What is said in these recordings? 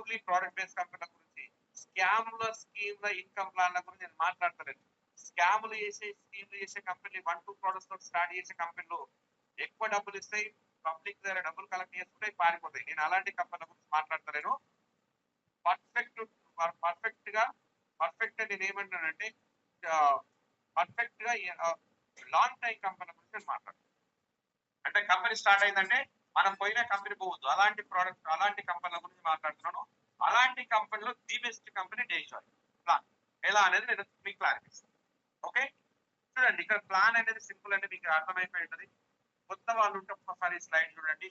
Only product based కంపెనీల గురించి, స్కామ్ల స్కీమ్ల income ప్లాన్ల గురించి నేను మాట్లాడతలేను. స్కామ్లు స్కీమ్లు చేసే కంపెనీలు 1-2 ప్రొడక్ట్స్ తో స్టార్ట్ చేసే కంపెనీలు ఎక్కువ డబ్బులు ఇస్తాయి, పబ్లిక్ దగ్గర డబ్బులు కలెక్ట్ చేసుకుంటే పారిపోతాయి. నేను అలాంటి కంపెనీల గురించి మాట్లాడతలేను. పర్ఫెక్ట్ నేను ఏమంటానంటే పర్ఫెక్ట్ గా లాంగ్ టైం కంపెనీ గురించి నేను మాట్లాడతాను. అంటే కంపెనీ స్టార్ట్ అయిందంటే మనం పోయిన కంపెనీ పోవద్దు, అలాంటి ప్రోడక్ట్ అలాంటి కంపెనీల గురించి మాట్లాడుతున్నాను. అలాంటి కంపెనీలో ది బెస్ట్ కంపెనీ డేజాయ్ ప్లాన్. ఎలా అనేది నేను మీకు క్లారిటీ ఇస్తాను. ఓకే, చూడండి ఇక్కడ ప్లాన్ అనేది సింపుల్ అంటే మీకు అర్థమైపోయి ఉంటుంది. కొత్త వాళ్ళు ఉంటే ఒక్కసారి స్లైడ్ చూడండి.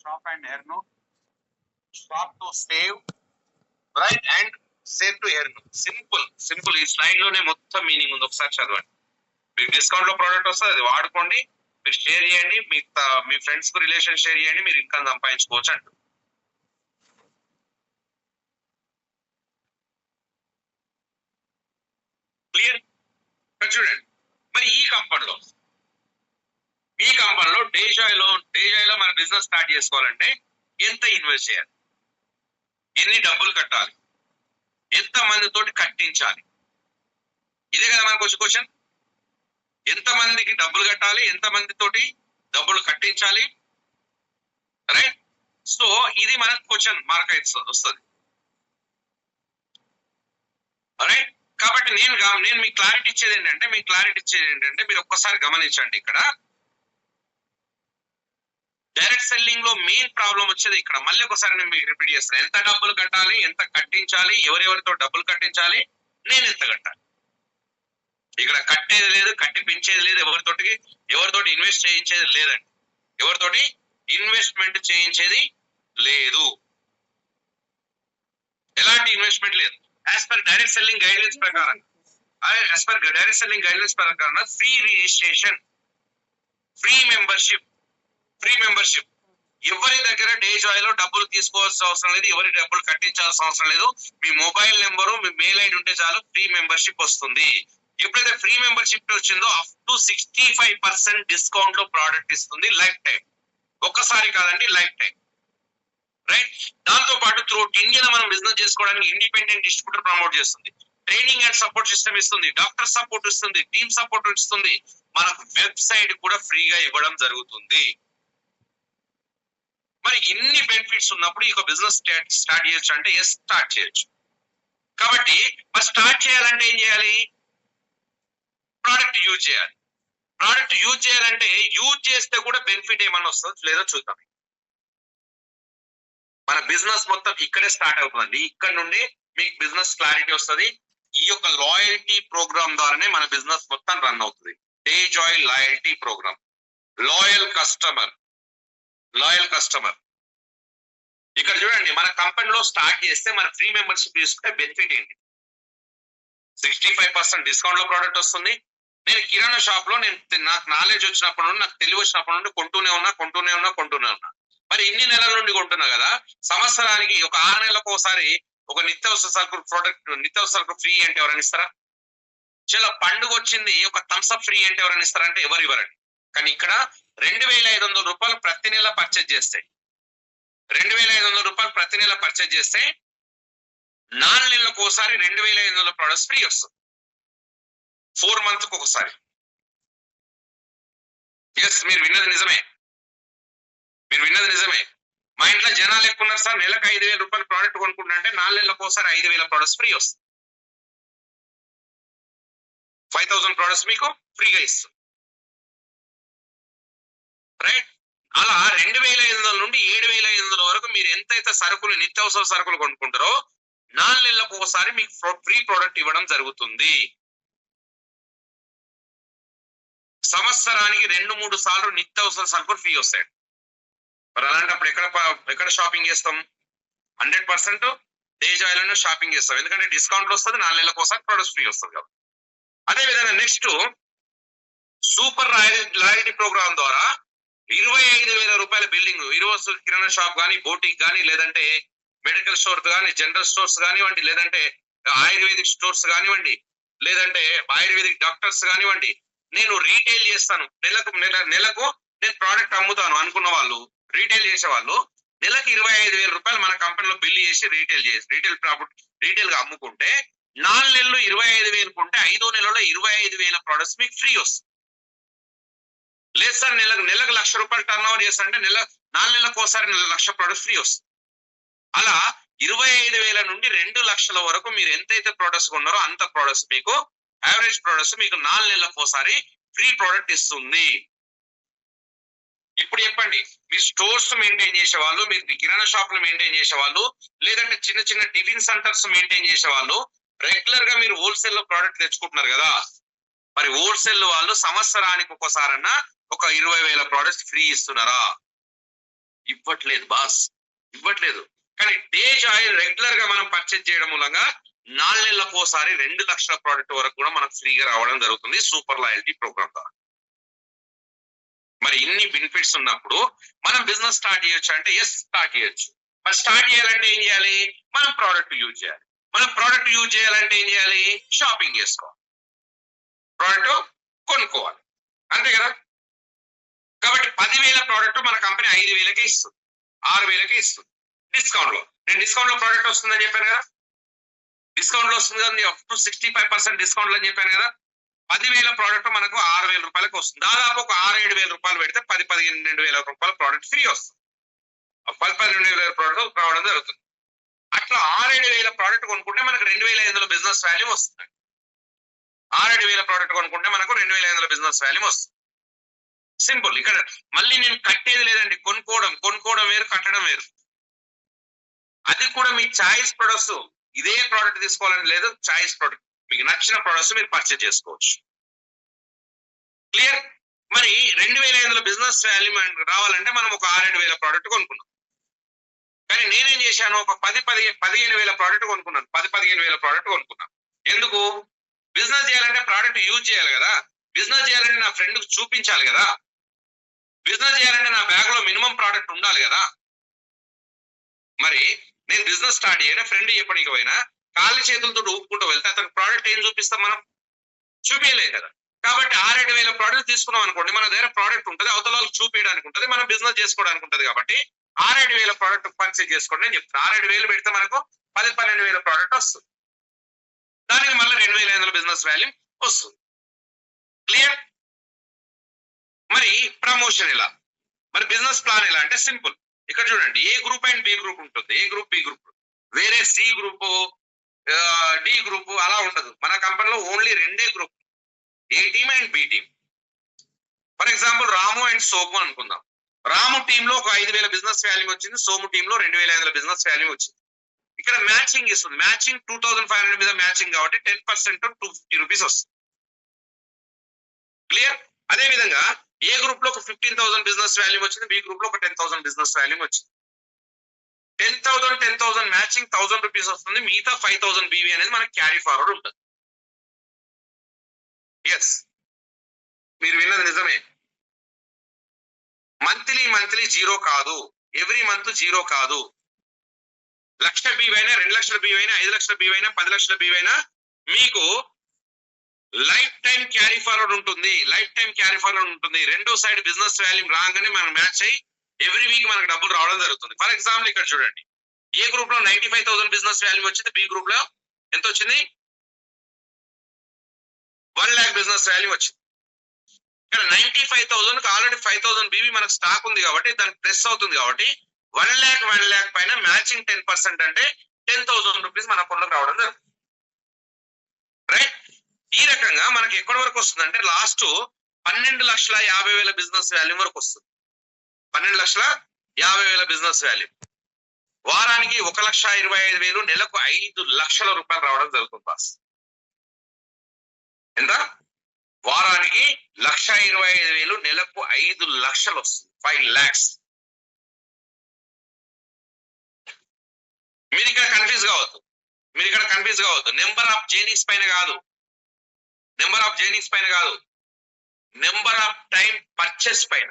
Shop and earn, shop to save, right, and save to earn. Simple ఈ స్లైడ్ లోనే మొత్తం మీనింగ్ ఉంది. ఒకసారి చదవండి. మీకు డిస్కౌంట్ లో ప్రోడక్ట్ వస్తుంది, అది వాడుకోండి, మీరు షేర్ చేయండి, మీ ఫ్రెండ్స్ కు రిలేషన్ షేర్ చేయండి, మీరు ఇన్కమ్ సంపాదించుకోవచ్చు అంట. క్లియర్? చూడండి మరి ఈ కంపెనీలో డేజాయ్లో మన బిజినెస్ స్టార్ట్ చేసుకోవాలంటే ఎంత ఇన్వెస్ట్ చేయాలి, ఎన్ని డబ్బులు కట్టాలి, ఎంత మందితోటి కట్టించాలి? ఇదే కదా మనకు వచ్చే క్వశ్చన్. ఎంత మందికి డబ్బులు కట్టాలి, ఎంత మందితోటి డబ్బులు కట్టించాలి, రైట్? సో ఇది మనకు క్వశ్చన్ మార్క్ వస్తుంది, రైట్? కాబట్టి నేను మీకు క్లారిటీ ఇచ్చేది ఏంటంటే మీరు ఒక్కసారి గమనించండి. ఇక్కడ డైరెక్ట్ సెల్లింగ్ లో మెయిన్ ప్రాబ్లం వచ్చేది ఇక్కడ. మళ్ళీ ఒకసారి నేను మీకు రిపీట్ చేస్తాను. ఎంత డబ్బులు కట్టాలి, ఎంత కట్టించాలి, ఎవరెవరితో డబ్బులు కట్టించాలి, నేను ఎంత కట్టాలి. ఇక్కడ కట్టేది లేదు, కట్టిపించేది లేదు, ఎవరితోటి ఇన్వెస్ట్ చేయించేది లేదండి. ఎవరితోటి ఇన్వెస్ట్మెంట్ చేయించేది లేదు, ఎలాంటి ఇన్వెస్ట్మెంట్ లేదు. As per direct selling guidelines ప్రకారం ఫ్రీ రిజిస్ట్రేషన్, ఫ్రీ మెంబర్షిప్. ఎవరి దగ్గర డేజాయ్ లో డబ్బులు తీసుకోవాల్సిన అవసరం లేదు, ఎవరి డబ్బులు కట్టించాల్సిన అవసరం లేదు. మీ మొబైల్ నెంబరు, మీ మెయిల్ ఐడి ఉంటే చాలు, ఫ్రీ మెంబర్షిప్ వస్తుంది. ఎప్పుడైతే ఫ్రీ మెంబర్షిప్ వచ్చిందో అప్ టు 65% డిస్కౌంట్ లో ప్రోడక్ట్ ఇస్తుంది, లైఫ్ టైం. ఒక్కసారి కాదండి, లైఫ్ టైం, రైట్? దాంతో పాటు త్రూఅవుట్ ఇండియా మనం బిజినెస్ చేసుకోవడానికి ఇండిపెండెంట్ డిస్ట్రిబ్యూటర్ ప్రమోట్ చేస్తుంది, ట్రైనింగ్ అండ్ సపోర్ట్ సిస్టమ్ ఇస్తుంది, డాక్టర్ సపోర్ట్ ఇస్తుంది, టీమ్ సపోర్ట్ ఇస్తుంది, మనకు వెబ్సైట్ కూడా ఫ్రీగా ఇవ్వడం జరుగుతుంది. మరి ఇన్ని బెనిఫిట్స్ ఉన్నప్పుడు ఈ బిజినెస్ స్టార్ట్ చేయొచ్చు అంటే ఎస్, స్టార్ట్ చేయొచ్చు. కాబట్టి మరి స్టార్ట్ చేయాలంటే ఏం చేయాలి? ప్రోడక్ట్ యూజ్ చేయాలి. ప్రోడక్ట్ యూజ్ చేయాలంటే యూజ్ చేస్తే కూడా బెనిఫిట్ ఏమన్నా వస్తుందో లేదో చూద్దాం. మన బిజినెస్ మొత్తం ఇక్కడే స్టార్ట్ అవుతుంది. ఇక్కడ నుండి మీకు బిజినెస్ క్లారిటీ వస్తుంది. ఈ యొక్క లాయల్టీ ప్రోగ్రామ్ ద్వారానే మన బిజినెస్ మొత్తం రన్ అవుతుంది. డేజాయ్ లాయల్టీ ప్రోగ్రామ్. Loyal customer. ఇక్కడ చూడండి, మన కంపెనీలో స్టార్ట్ చేస్తే మన ఫ్రీ మెంబర్షిప్ తీసుకుంటే బెనిఫిట్ ఏంటి? 65% డిస్కౌంట్ లో ప్రోడక్ట్ వస్తుంది. నేను కిరాణా షాప్ లో నాకు నాలెడ్జ్ వచ్చినప్పటి నుండి, నాకు తెలివి వచ్చినప్పటి నుండి కొంటూనే ఉన్నా. మరి ఇన్ని నెలల నుండి కొంటున్నా కదా, సంవత్సరానికి ఒక 6 నెలలకు ఒకసారి ఒక నిత్యావసర సరుకులు ఫ్రీ అంటే ఎవరైనా ఇస్తారా? చాలా పండుగ వచ్చింది, ఒక థమ్స్అప్ ఫ్రీ అంటే ఎవరైనా ఇస్తారా? అంటే ఎవరు ఇవ్వరండి. కానీ ఇక్కడ 2500 రూపాయలు ప్రతి నెల పర్చేజ్ చేస్తే 4 నెలలకు ఒకసారి 2500 ప్రొడక్ట్స్ ఫ్రీ వస్తుంది. 4 మంత్స్ ఒకసారి. ఎస్, మీరు విన్నది నిజమే. మా ఇంట్లో జనాలు ఎక్కువ ఉన్నారు సార్, నెలకు 5000 రూపాయలు ప్రోడక్ట్ కొనుక్కుంటుంటే 4 నెలలకు ఒకసారి 5000 ప్రొడక్ట్స్ ఫ్రీ వస్తుంది. 5000 ప్రొడక్ట్స్ మీకు ఫ్రీగా ఇస్తుంది, రైట్? అలా 2500 నుండి 7500 వరకు మీరు ఎంతైతే నిత్యావసర సరుకులు కొనుక్కుంటారో 4 నెలలకు ఒకసారి మీకు ఫ్రీ ప్రోడక్ట్ ఇవ్వడం జరుగుతుంది. సంవత్సరానికి 2-3 సార్లు నిత్యావసర సరుకులు ఫ్రీ వస్తాయి. మరి అలాంటప్పుడు ఎక్కడ షాపింగ్ చేస్తాం? 100% డేజాయ్ లోనే షాపింగ్ చేస్తాం, ఎందుకంటే డిస్కౌంట్ వస్తుంది, 4 నెలలకు ఒకసారి ప్రొడక్ట్స్ ఫ్రీ వస్తుంది కాబట్టి. అదే విధంగా నెక్స్ట్ సూపర్ లాయల్టీ ప్రోగ్రామ్ ద్వారా 25,000 రూపాయల బిల్డింగ్, కిరాణా షాప్ కానీ, బోటిక్ కానీ, లేదంటే మెడికల్ స్టోర్ కానీ, జనరల్ స్టోర్స్ కానివ్వండి, లేదంటే ఆయుర్వేదిక్ స్టోర్స్ కానివ్వండి, లేదంటే ఆయుర్వేదిక్ డాక్టర్స్ కానివ్వండి, నేను రీటైల్ చేస్తాను, నెలకు నేను ప్రోడక్ట్ అమ్ముతాను అనుకున్న వాళ్ళు, రీటైల్ చేసే వాళ్ళు నెలకి 25,000 రూపాయలు మన కంపెనీలో బిల్ చేసి రీటైల్ ప్రాఫిట్ రీటైల్ గా అమ్ముకుంటే 4 నెలలు 25,000 కొంటే 5వ నెలలో 25,000 ప్రొడక్ట్స్ మీకు ఫ్రీ వస్తుంది. లేదు సార్ నెలకు 1,00,000 రూపాయలు టర్న్ ఓవర్ చేస్తారంటే 4 నెలలకు ఒకసారి 1,00,000 ప్రొడక్ట్స్ ఫ్రీ వస్తుంది. అలా 25,000 నుండి 2,00,000 వరకు మీరు ఎంతైతే ప్రొడక్ట్స్ కొన్నారో అంత ప్రొడక్ట్స్ మీకు యావరేజ్ ప్రొడక్ట్స్ మీకు 4 నెలలకు ఒకసారి ఫ్రీ ప్రొడక్ట్ ఇస్తుంది. ఇప్పుడు చెప్పండి, మీ స్టోర్స్ మెయింటైన్ చేసే వాళ్ళు, మీరు కిరాణా షాపులు మెయింటైన్ చేసే వాళ్ళు, లేదంటే చిన్న చిన్న టిఫిన్ సెంటర్స్ మెయింటైన్ చేసే వాళ్ళు రెగ్యులర్ గా మీరు హోల్సేల్ లో ప్రోడక్ట్ తెచ్చుకుంటున్నారు కదా, మరి హోల్సేల్ వాళ్ళు సంవత్సరానికి ఒక్కసారన్నా ఒక 20,000 ప్రోడక్ట్స్ ఫ్రీ ఇస్తున్నారా? ఇవ్వట్లేదు బాస్, ఇవ్వట్లేదు. కానీ తేజ్ ఆయిల్ రెగ్యులర్ గా మనం పర్చేజ్ చేయడం మూలంగా 4 నెలలకు ఒకసారి 2,00,000 ప్రోడక్ట్ వరకు కూడా మనకు ఫ్రీగా రావడం జరుగుతుంది సూపర్ లాయల్టీ ప్రోగ్రామ్ ద్వారా. మరి ఇన్ని బెనిఫిట్స్ ఉన్నప్పుడు మనం బిజినెస్ స్టార్ట్ చేయొచ్చు అంటే ఎస్ స్టార్ట్ చేయొచ్చు. మరి స్టార్ట్ చేయాలంటే ఏం చేయాలి? మనం ప్రోడక్ట్ యూజ్ చేయాలి. మనం ప్రోడక్ట్ యూజ్ చేయాలంటే ఏం చేయాలి? షాపింగ్ చేసుకోవాలి, ప్రోడక్ట్ కొనుక్కోవాలి, అంతే కదా. కాబట్టి 10,000 ప్రోడక్ట్ మన కంపెనీ 5,000కే ఇస్తుంది, 6,000కే ఇస్తుంది డిస్కౌంట్ లో. నేను డిస్కౌంట్ లో ప్రోడక్ట్ వస్తుందని చెప్పాను కదా, డిస్కౌంట్ లో వస్తుంది కదా, అప్ టు 65% డిస్కౌంట్ లో అని చెప్పాను కదా. 10,000 ప్రోడక్ట్ మనకు 6,000 రూపాయలకు వస్తుంది. దాదాపు ఒక 6-7 రూపాయలు పెడితే 10-12 రూపాయల ప్రోడక్ట్ ఫ్రీ వస్తుంది. 10-12 ప్రోడక్ట్ రావడం జరుగుతుంది. అట్లా 6-7 ప్రోడక్ట్ కొనుక్కుంటే మనకు 2,500 బిజినెస్ వాల్యూ వస్తుంది. 6-7 ప్రోడక్ట్ కొనుక్కుంటే మనకు 2,500 బిజినెస్ వాల్యూ వస్తుంది. సింపుల్. ఇక్కడ మళ్ళీ నేను కట్టేది లేదండి, కొనుక్కోవడం వేరు, కట్టడం వేరు. అది కూడా మీ చాయిస్ ప్రొడక్ట్స్, ఇదే ప్రోడక్ట్ తీసుకోవాలని లేదు, చాయిస్ ప్రొడక్ట్ మీకు నచ్చిన ప్రొడక్ట్స్ మీరు పర్చేజ్ చేసుకోవచ్చు. క్లియర్? మరి 2,500 బిజినెస్ వాల్యూ రావాలంటే మనం ఒక 6-7 ప్రోడక్ట్ కొనుక్కున్నాం. కానీ నేనేం చేశాను, ఒక 15,000 ప్రోడక్ట్ కొనుక్కున్నాను. 15,000 ప్రోడక్ట్ కొనుక్కున్నాను. ఎందుకు? బిజినెస్ చేయాలంటే ప్రోడక్ట్ యూజ్ చేయాలి కదా, బిజినెస్ చేయాలంటే నా ఫ్రెండ్ కు చూపించాలి కదా, బిజినెస్ చేయాలంటే నా బ్యాగ్ లో మినిమం ప్రోడక్ట్ ఉండాలి కదా. మరి నేను బిజినెస్ స్టార్ట్ చేయను, ఫ్రెండ్ చెప్పడానికి పోయినా కాళ్ళ చేతులతో ఊపుకుంటూ వెళ్తే అతనికి ప్రోడక్ట్ ఏం చూపిస్తాం? మనం చూపించలేదు కదా. కాబట్టి 6-7 ప్రోడక్ట్ తీసుకున్నాం అనుకోండి, మన దగ్గర ప్రోడక్ట్ ఉంటుంది, అవతల వాళ్ళకి చూపించడానికి ఉంటుంది, మనం బిజినెస్ చేసుకోవడానికి ఉంటుంది. కాబట్టి 6-7 ప్రోడక్ట్ పర్చేజ్ చేసుకోండి అని చెప్తాను. 6-7 పెడితే మనకు 10-12 ప్రోడక్ట్ వస్తుంది. దానికి మళ్ళీ 2,500 బిజినెస్ వాల్యూ వస్తుంది. క్లియర్? మరి ప్రమోషన్ ఎలా? మరి బిజినెస్ ప్లాన్ ఎలా అంటే సింపుల్. ఇక్కడ చూడండి, A group and B group ఉంటుంది, ఏ గ్రూప్ బి గ్రూప్, వేరే సి గ్రూప్ డి గ్రూప్ అలా ఉండదు. మన కంపెనీలో only 2 group, A team and B team. For example Ramu and Somu అనుకుందాం. రాము టీమ్ లో ఒక 5,000 బిజినెస్ వాల్యూ వచ్చింది, సోము టీమ్ లో 2,500 బిజినెస్ వాల్యూ వచ్చింది. ఇక్కడ మ్యాచింగ్ ఇస్తుంది. మ్యాచింగ్ 2,500 మీద మ్యాచింగ్ కాబట్టి 10% 250 రూపీస్ వస్తుంది. క్లియర్? అదే విధంగా ఏ గ్రూప్ లో ఒక 15,000 బిజినెస్ వాల్యూ వచ్చింది, బి గ్రూప్ లో ఒక 10,000 బిజినెస్ వాల్యూ వచ్చింది. 10,000 మ్యాచింగ్ 1,000 రూపీస్ వస్తుంది. మిగతా 5,000 బీవీ అనేది మనకి క్యారీ ఫార్వర్డ్ ఉంటుంది. ఎస్, మీరు విన్నది నిజమే. మంత్లీ జీరో కాదు, ఎవ్రీ మంత్ జీరో కాదు. 1,00,000 బీవీ అయినా, 2,00,000 బీవీ అయినా, 5,00,000 బీవీ అయినా, 10,00,000 బీవీ అయినా మీకు లైఫ్ టైం క్యారీ ఫార్వర్డ్ ఉంటుంది. లైఫ్ టైం క్యారీ ఫార్వర్డ్ ఉంటుంది. రెండో సైడ్ బిజినెస్ వాల్యూ రాగానే మనం మ్యాచ్ అయ్యి ఎవ్రీ వీక్ మనకు డబ్బులు రావడం జరుగుతుంది. ఫర్ ఎగ్జాంపుల్ ఇక్కడ చూడండి, ఏ గ్రూప్ లో 95,000 బిజినెస్ వాల్యూ వచ్చింది, బి గ్రూప్ లో ఎంత వచ్చింది? 1,00,000 బిజినెస్ వాల్యూ వచ్చింది. ఇక్కడ 95,000 ఆల్రెడీ 5,000 బీవీ మనకు స్టాక్ ఉంది కాబట్టి దానికి ప్లస్ అవుతుంది. కాబట్టి 1,00,000 పైన మ్యాచింగ్ 10% అంటే 10,000 రూపీస్ మన అకౌంట్ లోకి రావడం జరుగుతుంది. రైట్? ఈ రకంగా మనకి ఎక్కడి వరకు వస్తుంది అంటే లాస్ట్ 12,50,000 బిజినెస్ వాల్యూ వరకు వస్తుంది. 12,50,000 బిజినెస్ వాల్యూ. వారానికి 1,25,000, నెలకు 5,00,000 రూపాయలు రావడం జరుగుతుంది బాస్. ఎంత? వారానికి 1,25,000, నెలకు 5,00,000 వస్తుంది. 5 lakhs. మీరు ఇక్కడ కన్ఫ్యూజ్ కావద్దు. నెంబర్ ఆఫ్ జర్నీస్ పైన కాదు, నెంబర్ ఆఫ్ టైం పర్చేస్ పైన.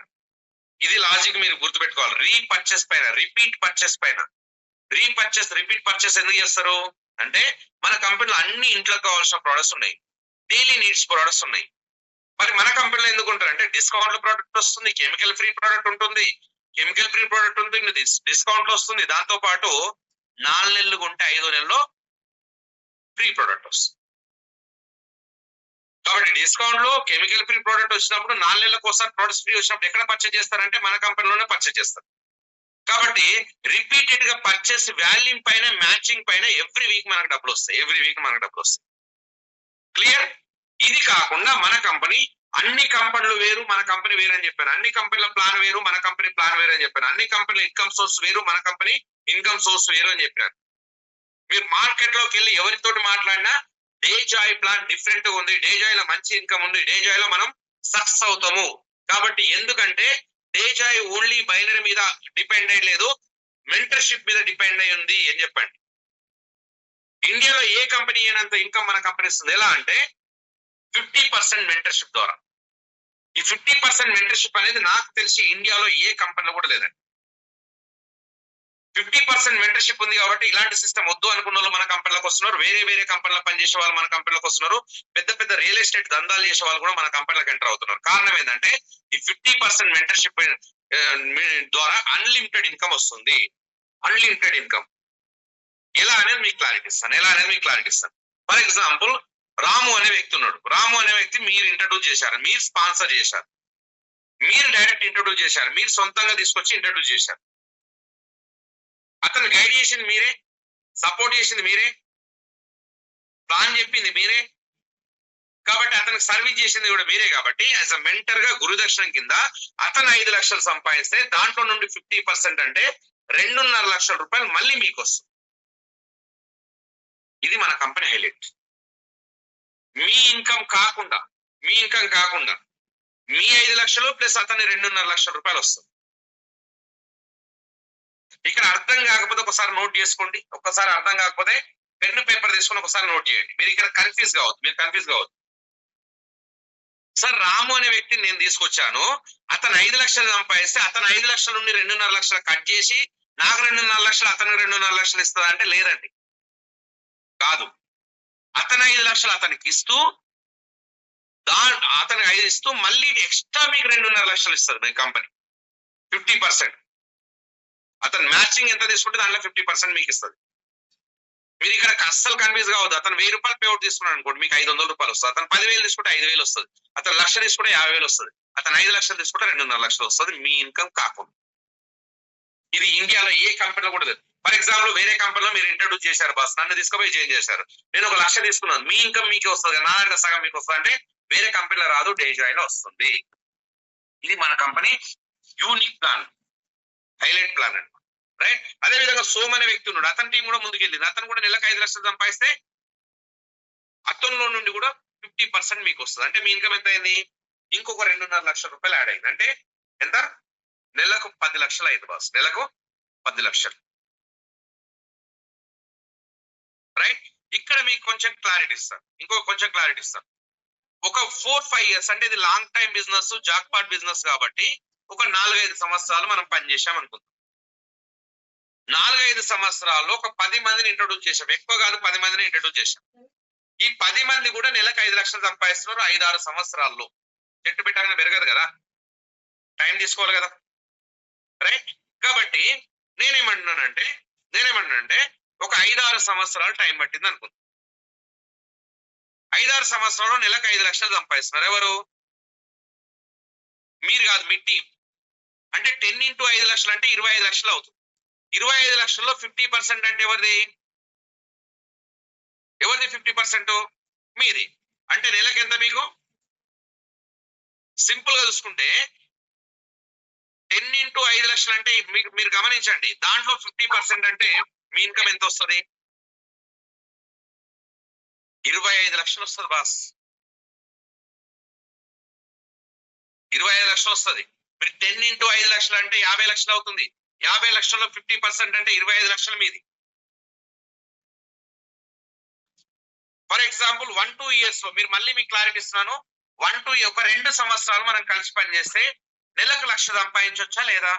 ఇది లాజిక్ మీరు గుర్తుపెట్టుకోవాలి. రీపర్చేస్ పైన, రిపీట్ పర్చేస్ పైన. రిపీట్ పర్చేస్ ఎందుకు చేస్తారు అంటే మన కంపెనీలో అన్ని ఇంట్లో కావాల్సిన ప్రొడక్ట్స్ ఉన్నాయి, డైలీ నీడ్స్ ప్రొడక్ట్స్ ఉన్నాయి. మరి మన కంపెనీలో ఎందుకు ఉంటారంటే డిస్కౌంట్ ప్రోడక్ట్ వస్తుంది, కెమికల్ ఫ్రీ ప్రోడక్ట్ ఉంటుంది, కెమికల్ ఫ్రీ ప్రోడక్ట్ ఉంటుంది, డిస్కౌంట్ లో వస్తుంది, దాంతో పాటు 4 నెలలు కొంటే 5వ నెలలో ఫ్రీ ప్రోడక్ట్ వస్తుంది. కాబట్టి డిస్కౌంట్ లో కెమికల్ ఫ్రీ ప్రోడక్ట్ వచ్చినప్పుడు 4 నెలలకు ఒకసారి ప్రొడక్ట్స్ ఫ్రీ వచ్చినప్పుడు ఎక్కడ పర్చేజ్ చేస్తారంటే మన కంపెనీలోనే పర్చేజ్ చేస్తారు. కాబట్టి రిపీటెడ్ గా పర్చేస్ వాల్యూమ్ పైన మ్యాచింగ్ పైన ఎవ్రీ వీక్ మనకు డబ్బులు వస్తాయి, ఎవ్రీ వీక్ మనకు డబ్బులు వస్తాయి. క్లియర్? ఇది కాకుండా మన కంపెనీ అన్ని కంపెనీలు వేరు, మన కంపెనీ వేరు అని చెప్పాను. అన్ని కంపెనీల ప్లాన్ వేరు, మన కంపెనీ ప్లాన్ వేరు అని చెప్పాను. అన్ని కంపెనీల ఇన్కమ్ సోర్స్ వేరు, మన కంపెనీ ఇన్కమ్ సోర్స్ వేరు అని చెప్పాను. మీరు మార్కెట్ లోకి వెళ్ళి ఎవరితోటి మాట్లాడినా డేజాయ్ ప్లాన్ డిఫరెంట్ గా ఉంది, డేజాయ్ లో మంచి ఇన్కమ్ ఉంది, డేజాయ్ లో మనం సక్సెస్ అవుతాము. కాబట్టి ఎందుకంటే డేజాయ్ ఓన్లీ బైనరీ మీద డిపెండ్ అయ్యి లేదు, మెంటర్షిప్ మీద డిపెండ్ అయి ఉంది అని చెప్పండి. ఇండియాలో ఏ కంపెనీ అయినంత ఇన్కమ్ మన కంపెనీ ఇస్తుంది. ఎలా అంటే 50% మెంటర్షిప్ ద్వారా. ఈ 50% మెంటర్షిప్ అనేది నాకు తెలిసి ఇండియాలో ఏ కంపెనీలో కూడా లేదండి. 50% మెంటర్షిప్ ఉంది కాబట్టి ఇలాంటి సిస్టమ్ వద్దు అనుకున్న వాళ్ళు మన కంపెనీలోకి వస్తున్నారు, వేరే వేరే కంపెనీలో పనిచేసే వాళ్ళు మన కంపెనీలోకి వస్తున్నారు, పెద్ద పెద్ద రియల్ ఎస్టేట్ దందాలు చేసే వాళ్ళు కూడా మన కంపెనీలోకి ఎంటర్ అవుతున్నారు. కారణం ఏంటంటే ఈ 50% మెంటర్షిప్ ద్వారా అన్లిమిటెడ్ ఇన్కమ్ వస్తుంది. అన్లిమిటెడ్ ఇన్కమ్ ఎలా అనేది మీకు క్లారిటీ ఇస్తాను. ఫర్ ఎగ్జాంపుల్ రాము అనే వ్యక్తి ఉన్నాడు. రాము అనే వ్యక్తి మీరు ఇంట్రడ్యూస్ చేశారు, మీరు స్పాన్సర్ చేశారు, మీరు డైరెక్ట్ ఇంట్రడ్యూస్ చేశారు, మీరు సొంతంగా తీసుకొచ్చి ఇంట్రడ్యూస్ చేశారు. అతను గైడ్ చేసింది మీరే, సపోర్ట్ చేసింది మీరే, ప్లాన్ చెప్పింది మీరే, కాబట్టి అతనికి సర్వీస్ చేసింది కూడా మీరే. కాబట్టి యాజ్ అ మెంటర్ గా గురుదక్షిణం కింద అతను 5 లక్షలు సంపాదిస్తే దాంట్లో నుండి 50% అంటే 2.5 లక్షల రూపాయలు మళ్ళీ మీకు వస్తుంది. ఇది మన కంపెనీ హైలైట్. మీ ఇన్కమ్ కాకుండా మీ 5 లక్షలు ప్లస్ అతని 2.5 లక్షల రూపాయలు వస్తుంది. ఇక్కడ అర్థం కాకపోతే ఒకసారి నోట్ చేసుకోండి, ఒక్కసారి అర్థం కాకపోతే పెన్ను పేపర్ తీసుకొని ఒకసారి నోట్ చేయండి. మీరు ఇక్కడ కన్ఫ్యూజ్ కావద్దు. సార్ రాము అనే వ్యక్తిని నేను తీసుకొచ్చాను, అతను 5 లక్షలు సంపాదిస్తే అతను 5 లక్షల నుండి 2.5 లక్షలు కట్ చేసి నాకు 2.5 లక్షలు అతనికి 2.5 లక్షలు ఇస్తుందా అంటే లేదండి, కాదు. అతను 5 లక్షలు అతనికి ఇస్తూ అతనికి 5 ఇస్తూ మళ్ళీ ఎక్స్ట్రా మీకు 2.5 లక్షలు ఇస్తుంది మీ కంపెనీ. 50% అతను మ్యాచింగ్ ఎంత తీసుకుంటే దాంట్లో 50% మీకు ఇస్తుంది. మీరు ఇక్కడ అస్సలు కన్ఫ్యూజ్ కావద్దు. అతను 1000 రూపాయలు పేఅవుట్ తీసుకున్నాడు అనుకోండి, మీకు 500 రూపాయలు వస్తుంది. అతను 10,000 తీసుకుంటే 5,000 వస్తుంది. అతను 1,00,000 తీసుకుంటే 50,000 వస్తుంది. అతను 5 లక్షలు తీసుకుంటే 2.5 లక్షలు వస్తుంది మీ ఇన్కమ్ కాకుండా. ఇది ఇండియాలో ఏ కంపెనీలో కూడా లేదు. ఫర్ ఎగ్జాంపుల్ వేరే కంపెనీలో మీరు ఇంట్రడ్యూస్ చేశారు బాస్, నన్ను తీసుకుపోయి చేంజ్ చేశారు, నేను 1,00,000 తీసుకున్నాను, మీ ఇన్కమ్ మీకే వస్తుంది, నా దగ్గర సగం మీకు వస్తుంది అంటే వేరే కంపెనీలో రాదు, డేజాయ్ లో వస్తుంది. ఇది మన company unique plan, highlight plan అండి. రైట్? అదే విధంగా సోమ్ అనే వ్యక్తి ఉన్నాడు, అతని టీం కూడా ముందుకెళ్ళింది. అతను కూడా నెలకు 5 లక్షలు సంపాదిస్తే అతనిలో నుండి కూడా 50% మీకు వస్తుంది. అంటే మీ ఇన్కమ్ ఎంత అయింది? ఇంకొక 2.5 లక్షల రూపాయలు యాడ్ అయింది. అంటే ఎంత? నెలకు 10 లక్షలు అయింది బాస్, నెలకు 10 లక్షలు. రైట్? ఇక్కడ మీకు కొంచెం క్లారిటీ ఇస్తాను. ఒక 4-5 years అంటే ఇది long time business, jackpot business కాబట్టి ఒక 4-5 సంవత్సరాలు మనం పనిచేసాం అనుకుందాం. 4-5 సంవత్సరాల్లో ఒక 10 మందిని ఇంట్రొడ్యూస్ చేశాం, ఎక్కువ కాదు 10 మందిని ఇంట్రొడ్యూస్ చేశాం. ఈ 10 మంది కూడా నెలకు 5 లక్షలు సంపాదిస్తున్నారు 5-6 సంవత్సరాల్లో. చెట్టు పెట్టగానే పెరగదు కదా, టైం తీసుకోవాలి కదా. రైట్? కాబట్టి నేనేమంటున్నానంటే ఒక 5-6 సంవత్సరాలు టైం పట్టింది అనుకుందాం. 5-6 సంవత్సరాల్లో నెలకు 5 లక్షలు సంపాదిస్తున్నారు. ఎవరు? మీరు కాదు, మీ టీం. అంటే 10 into 5 లక్షలు అంటే 25 లక్షలు అవుతుంది. 25 లక్షల్లో 50% అంటే ఎవరిది 50%? మీది. అంటే నెలకి ఎంత మీకు? సింపుల్ గా చూసుకుంటే 10 into 5 లక్షలు అంటే మీరు గమనించండి, దాంట్లో 50% అంటే మీ ఇన్కమ్ ఎంత వస్తుంది? 25 లక్షలు వస్తుంది బాస్, 25 లక్షలు వస్తుంది. మీరు 10 into 5 లక్షలు అంటే 50 లక్షలు అవుతుంది. 50 లక్షల్లో 50% అంటే 25 లక్షలు మీది. ఫర్ ఎగ్జాంపుల్ 1-2 years లో మీరు మళ్ళీ మీకు క్లారిటీ ఇస్తున్నాను. ఒక 2 సంవత్సరాలు మనం కలిసి పనిచేస్తే నెలకు 1,00,000 సంపాదించవచ్చా లేదా?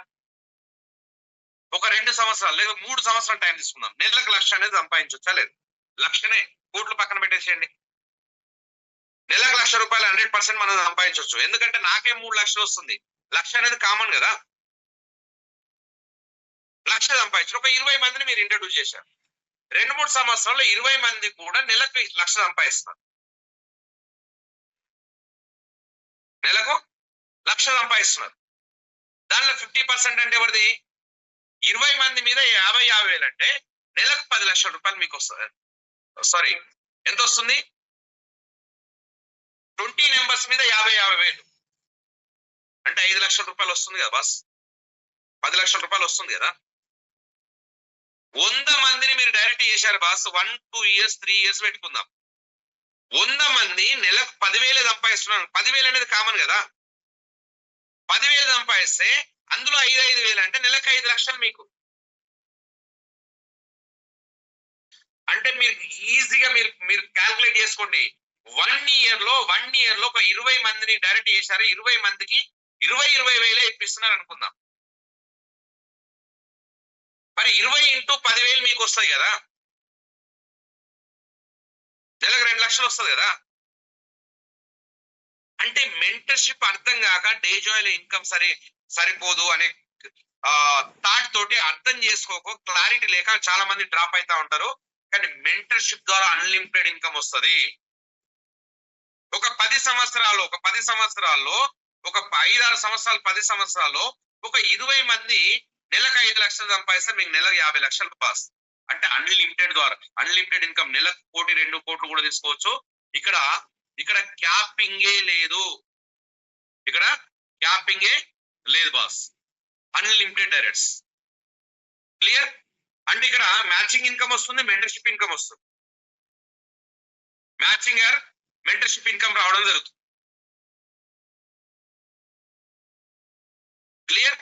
ఒక 2 సంవత్సరాలు లేదా 3 సంవత్సరాలు టైం తీసుకుందాం, నెలకు 1,00,000 అనేది సంపాదించవచ్చా లేదా? 1,00,000నే, కోట్లు పక్కన పెట్టేసేయండి. నెలకు 1,00,000 రూపాయలు 100% మనం సంపాదించవచ్చు. ఎందుకంటే నాకే 3 లక్షలు వస్తుంది, 1,00,000 అనేది కామన్ కదా. లక్ష సంపాదించారు. ఒక 20 మందిని మీరు ఇంట్రడ్యూస్ చేశారు. 2-3 సంవత్సరాల్లో 20 మంది కూడా నెలకు 1,00,000 సంపాదిస్తారు. నెలకు 1,00,000 సంపాదిస్తున్నారు. దానిలో 50% అంటే ఎవరిది? 20 మంది మీద 50,000 అంటే నెలకు 10 లక్షల రూపాయలు మీకు వస్తుంది. సారీ, ఎంత వస్తుంది? 20 మెంబర్స్ మీద 50,000 అంటే 5 లక్షల రూపాయలు వస్తుంది కదా బాస్. 10 లక్షల రూపాయలు వస్తుంది కదా. 100 మందిని మీరు డైరెక్ట్ చేశారు బాస్. 1, 2 ఇయర్స్ 3 ఇయర్స్ పెట్టుకుందాం. 100 మంది నెలకు 10,000 సంపాదిస్తున్నారు. 10,000 అనేది కామన్ కదా. 10,000 సంపాదిస్తే అందులో 5,000 అంటే నెలకు 5 లక్షలు మీకు. అంటే మీరు ఈజీగా మీరు క్యాల్కులేట్ చేసుకోండి. 1 ఇయర్ లో ఒక 20 మందిని డైరెక్ట్ చేశారు. 20 మందికి 20,000 ఇప్పిస్తున్నారు అనుకుందాం. మరి 20 ఇంటూ 10,000 మీకు వస్తాయి కదా. నెలకు 2 లక్షలు వస్తుంది కదా. అంటే మెంటర్షిప్ అర్థం కాక డే జాయిల్ ఇన్కమ్ సరిపోదు అనే థాట్ తోటి అర్థం చేసుకోక క్లారిటీ లేక చాలా మంది డ్రాప్ అవుతా ఉంటారు. కానీ మెంటర్షిప్ ద్వారా అన్లిమిటెడ్ ఇన్కమ్ వస్తుంది. ఒక 10 సంవత్సరాల్లో ఒక 5-6 సంవత్సరాలు 10 సంవత్సరాల్లో ఒక 20 మంది నెలకు 5 లక్షలు సంపాదిస్తే మీకు నెలకు 50 లక్షలు పాస్. అంటే అన్లిమిటెడ్ ఇన్కమ్. నెలకు 1 కోటి 2 కోట్లు కూడా తీసుకోవచ్చు. ఇక్కడ క్యాపింగే లేదు. బాస్. Unlimited directs. క్లియర్? అంటే ఇక్కడ మ్యాచింగ్ ఇన్కమ్ వస్తుంది, మెంటర్షిప్ ఇన్కమ్ వస్తుంది. మ్యాచింగ్ మెంటర్షిప్ ఇన్కమ్ రావడం జరుగుతుంది. క్లియర్?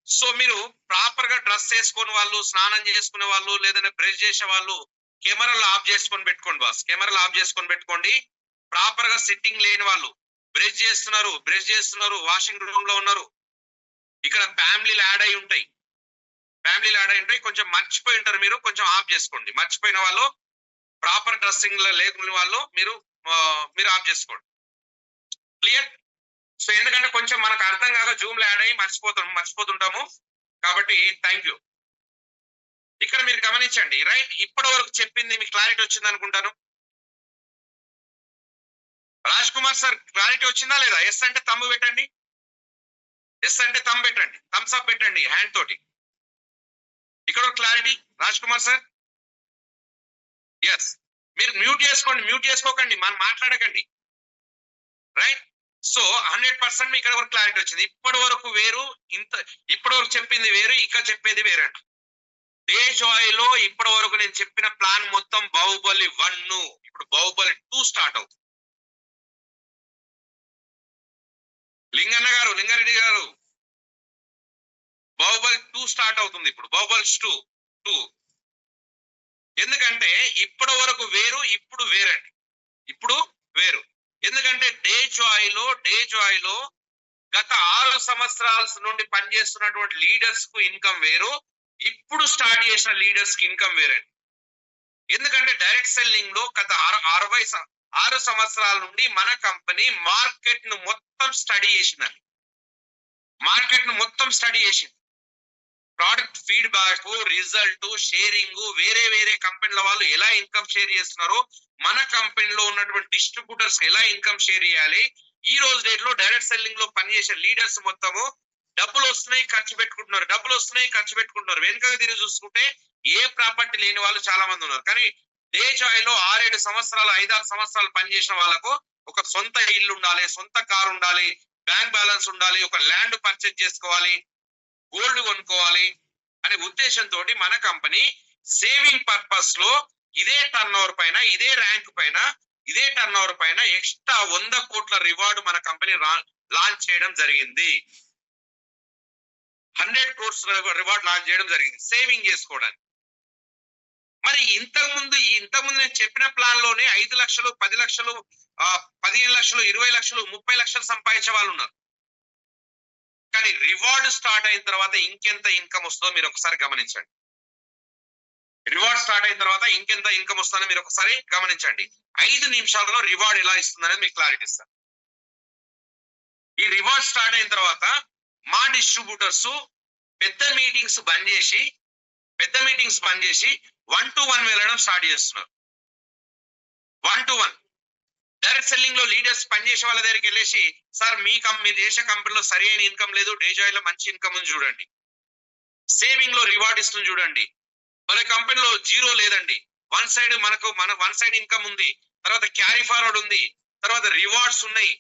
సో మీరు ప్రాపర్ గా డ్రెస్ చేసుకునే వాళ్ళు, స్నానం చేసుకునే వాళ్ళు, లేదంటే బ్రష్ చేసే వాళ్ళు కెమెరాలు ఆఫ్ చేసుకొని పెట్టుకోండి బాస్. కెమెరాలు ఆఫ్ చేసుకొని పెట్టుకోండి. ప్రాపర్ గా సిట్టింగ్ లేని వాళ్ళు బ్రష్ చేస్తున్నారు, వాషింగ్ రూమ్ లో ఉన్నారు. ఇక్కడ ఫ్యామిలీలు యాడ్ అయి ఉంటాయి. కొంచెం మర్చిపోయి ఉంటారు. మీరు కొంచెం ఆఫ్ చేసుకోండి. మర్చిపోయిన వాళ్ళు, ప్రాపర్ డ్రెస్సింగ్ లో లేకున్న వాళ్ళు మీరు ఆఫ్ చేసుకోండి. క్లియర్? సో ఎందుకంటే కొంచెం మనకు అర్థం కాక జూమ్ లో యాడ్ అయ్యి మర్చిపోతుంటాము. కాబట్టి థ్యాంక్ యూ. ఇక్కడ మీరు గమనించండి. రైట్, ఇప్పటి వరకు చెప్పింది మీకు క్లారిటీ వచ్చింది అనుకుంటాను. రాజ్ కుమార్ సార్ క్లారిటీ వచ్చిందా లేదా? ఎస్ అంటే తమ్ము పెట్టండి. థమ్స్ అప్ పెట్టండి హ్యాండ్ తోటి. ఇక్కడ clarity Raj Kumar sir? Yes. మీరు మ్యూట్ చేసుకోకండి, మనం మాట్లాడకండి. రైట్. సో 100% మీకు ఇక్కడ వరకు క్లారిటీ వచ్చింది. ఇప్పటి వరకు వేరు, ఇప్పటి వరకు చెప్పింది వేరు, ఇక్కడ చెప్పేది వేరంట. డే జాయ్ లో ఇప్పటి వరకు నేను చెప్పిన ప్లాన్ మొత్తం బాహుబలి 1, ఇప్పుడు బాహుబలి 2 స్టార్ట్ అవుతుంది. లింగారెడ్డి గారు, బాహుబలి 2 స్టార్ట్ అవుతుంది ఇప్పుడు. బాహుబలి 2. ఎందుకంటే ఇప్పటి వరకు వేరు, ఇప్పుడు వేరండి. ఎందుకంటే డే జాయ్ లో గత 6 సంవత్సరాల నుండి పనిచేస్తున్నటువంటి లీడర్స్ కు ఇన్కమ్ వేరు, ఇప్పుడు స్టార్ట్ చేసిన లీడర్స్ కి ఇన్కమ్ వేరండి. ఎందుకంటే డైరెక్ట్ సెల్లింగ్ లో గత 6 సంవత్సరాల నుండి మన కంపెనీ మార్కెట్ ను మొత్తం స్టడీ చేసిందండి. ప్రోడక్ట్ ఫీడ్బ్యాక్, రిజల్ట్, షేరింగ్, వేరే కంపెనీల వాళ్ళు ఎలా ఇన్కమ్ షేర్ చేస్తున్నారో, మన కంపెనీలో ఉన్నటువంటి డిస్ట్రిబ్యూటర్స్ ఎలా ఇన్కమ్ షేర్ చేయాలి. ఈ రోజు డేట్ లో డైరెక్ట్ సెల్లింగ్ లో పనిచేసే లీడర్స్ మొత్తము డబ్బులు వస్తున్నాయి ఖర్చు పెట్టుకుంటున్నారు. వెనుకగా తిరిగి చూసుకుంటే ఏ ప్రాపర్టీ లేని వాళ్ళు చాలా మంది ఉన్నారు. కానీ డే జాయ్ లో 6-7 సంవత్సరాలు 5-6 సంవత్సరాలు పనిచేసిన వాళ్ళకు ఒక సొంత ఇల్లు ఉండాలి, సొంత కారు ఉండాలి, బ్యాంక్ బ్యాలెన్స్ ఉండాలి, ఒక ల్యాండ్ పర్చేజ్ చేసుకోవాలి, గోల్డ్ కొనుక్కోవాలి అనే ఉద్దేశంతో మన కంపెనీ సేవింగ్ పర్పస్ లో ఇదే టర్న్ ఓవర్ పైన, ఇదే ర్యాంక్ పైన, ఇదే టర్న్ ఓవర్ పైన ఎక్స్ట్రా 100 కోట్ల రివార్డు మన కంపెనీ లాంచ్ చేయడం జరిగింది. 100 crores రివార్డ్ లాంచ్ చేయడం జరిగింది సేవింగ్ చేసుకోవడానికి. మరి ఇంతకుముందు నేను చెప్పిన ప్లాన్ లోనే 5 లక్షలు, 10 లక్షలు, 15 లక్షలు, 20 లక్షలు, 30 లక్షలు సంపాదించే వాళ్ళు ఉన్నారు. కానీ రివార్డ్ స్టార్ట్ అయిన తర్వాత ఇంకెంత ఇన్కమ్ వస్తుందో మీరు ఒకసారి గమనించండి. 5 నిమిషాలలో రివార్డ్ ఎలా ఇస్తుందనేది మీకు క్లారిటీ ఇస్తాను. ఈ రివార్డ్ స్టార్ట్ అయిన తర్వాత మా డిస్ట్రిబ్యూటర్స్ పెద్ద మీటింగ్స్ బంద్ చేసి పెద్ద మీటింగ్స్ పనిచేసి 1-to-1 వెళ్ళడం స్టార్ట్ చేస్తున్నారు. 1-to-1 డైరెక్ట్ సెల్లింగ్ లో లీడర్స్ పనిచేసే వాళ్ళ దగ్గరికి వెళ్ళేసి, సార్ మీ దేశ కంపెనీలో సరి అయిన ఇన్కమ్ లేదు, డేజాయిలో మంచి ఇన్కమ్ ఉంది చూడండి, సేవింగ్ లో రివార్డ్ ఇస్తుంది చూడండి, మన కంపెనీలో జీరో లేదండి, వన్ సైడ్ ఇన్కమ్ ఉంది, తర్వాత క్యారీ ఫార్వర్డ్ ఉంది, తర్వాత రివార్డ్స్ ఉన్నాయి,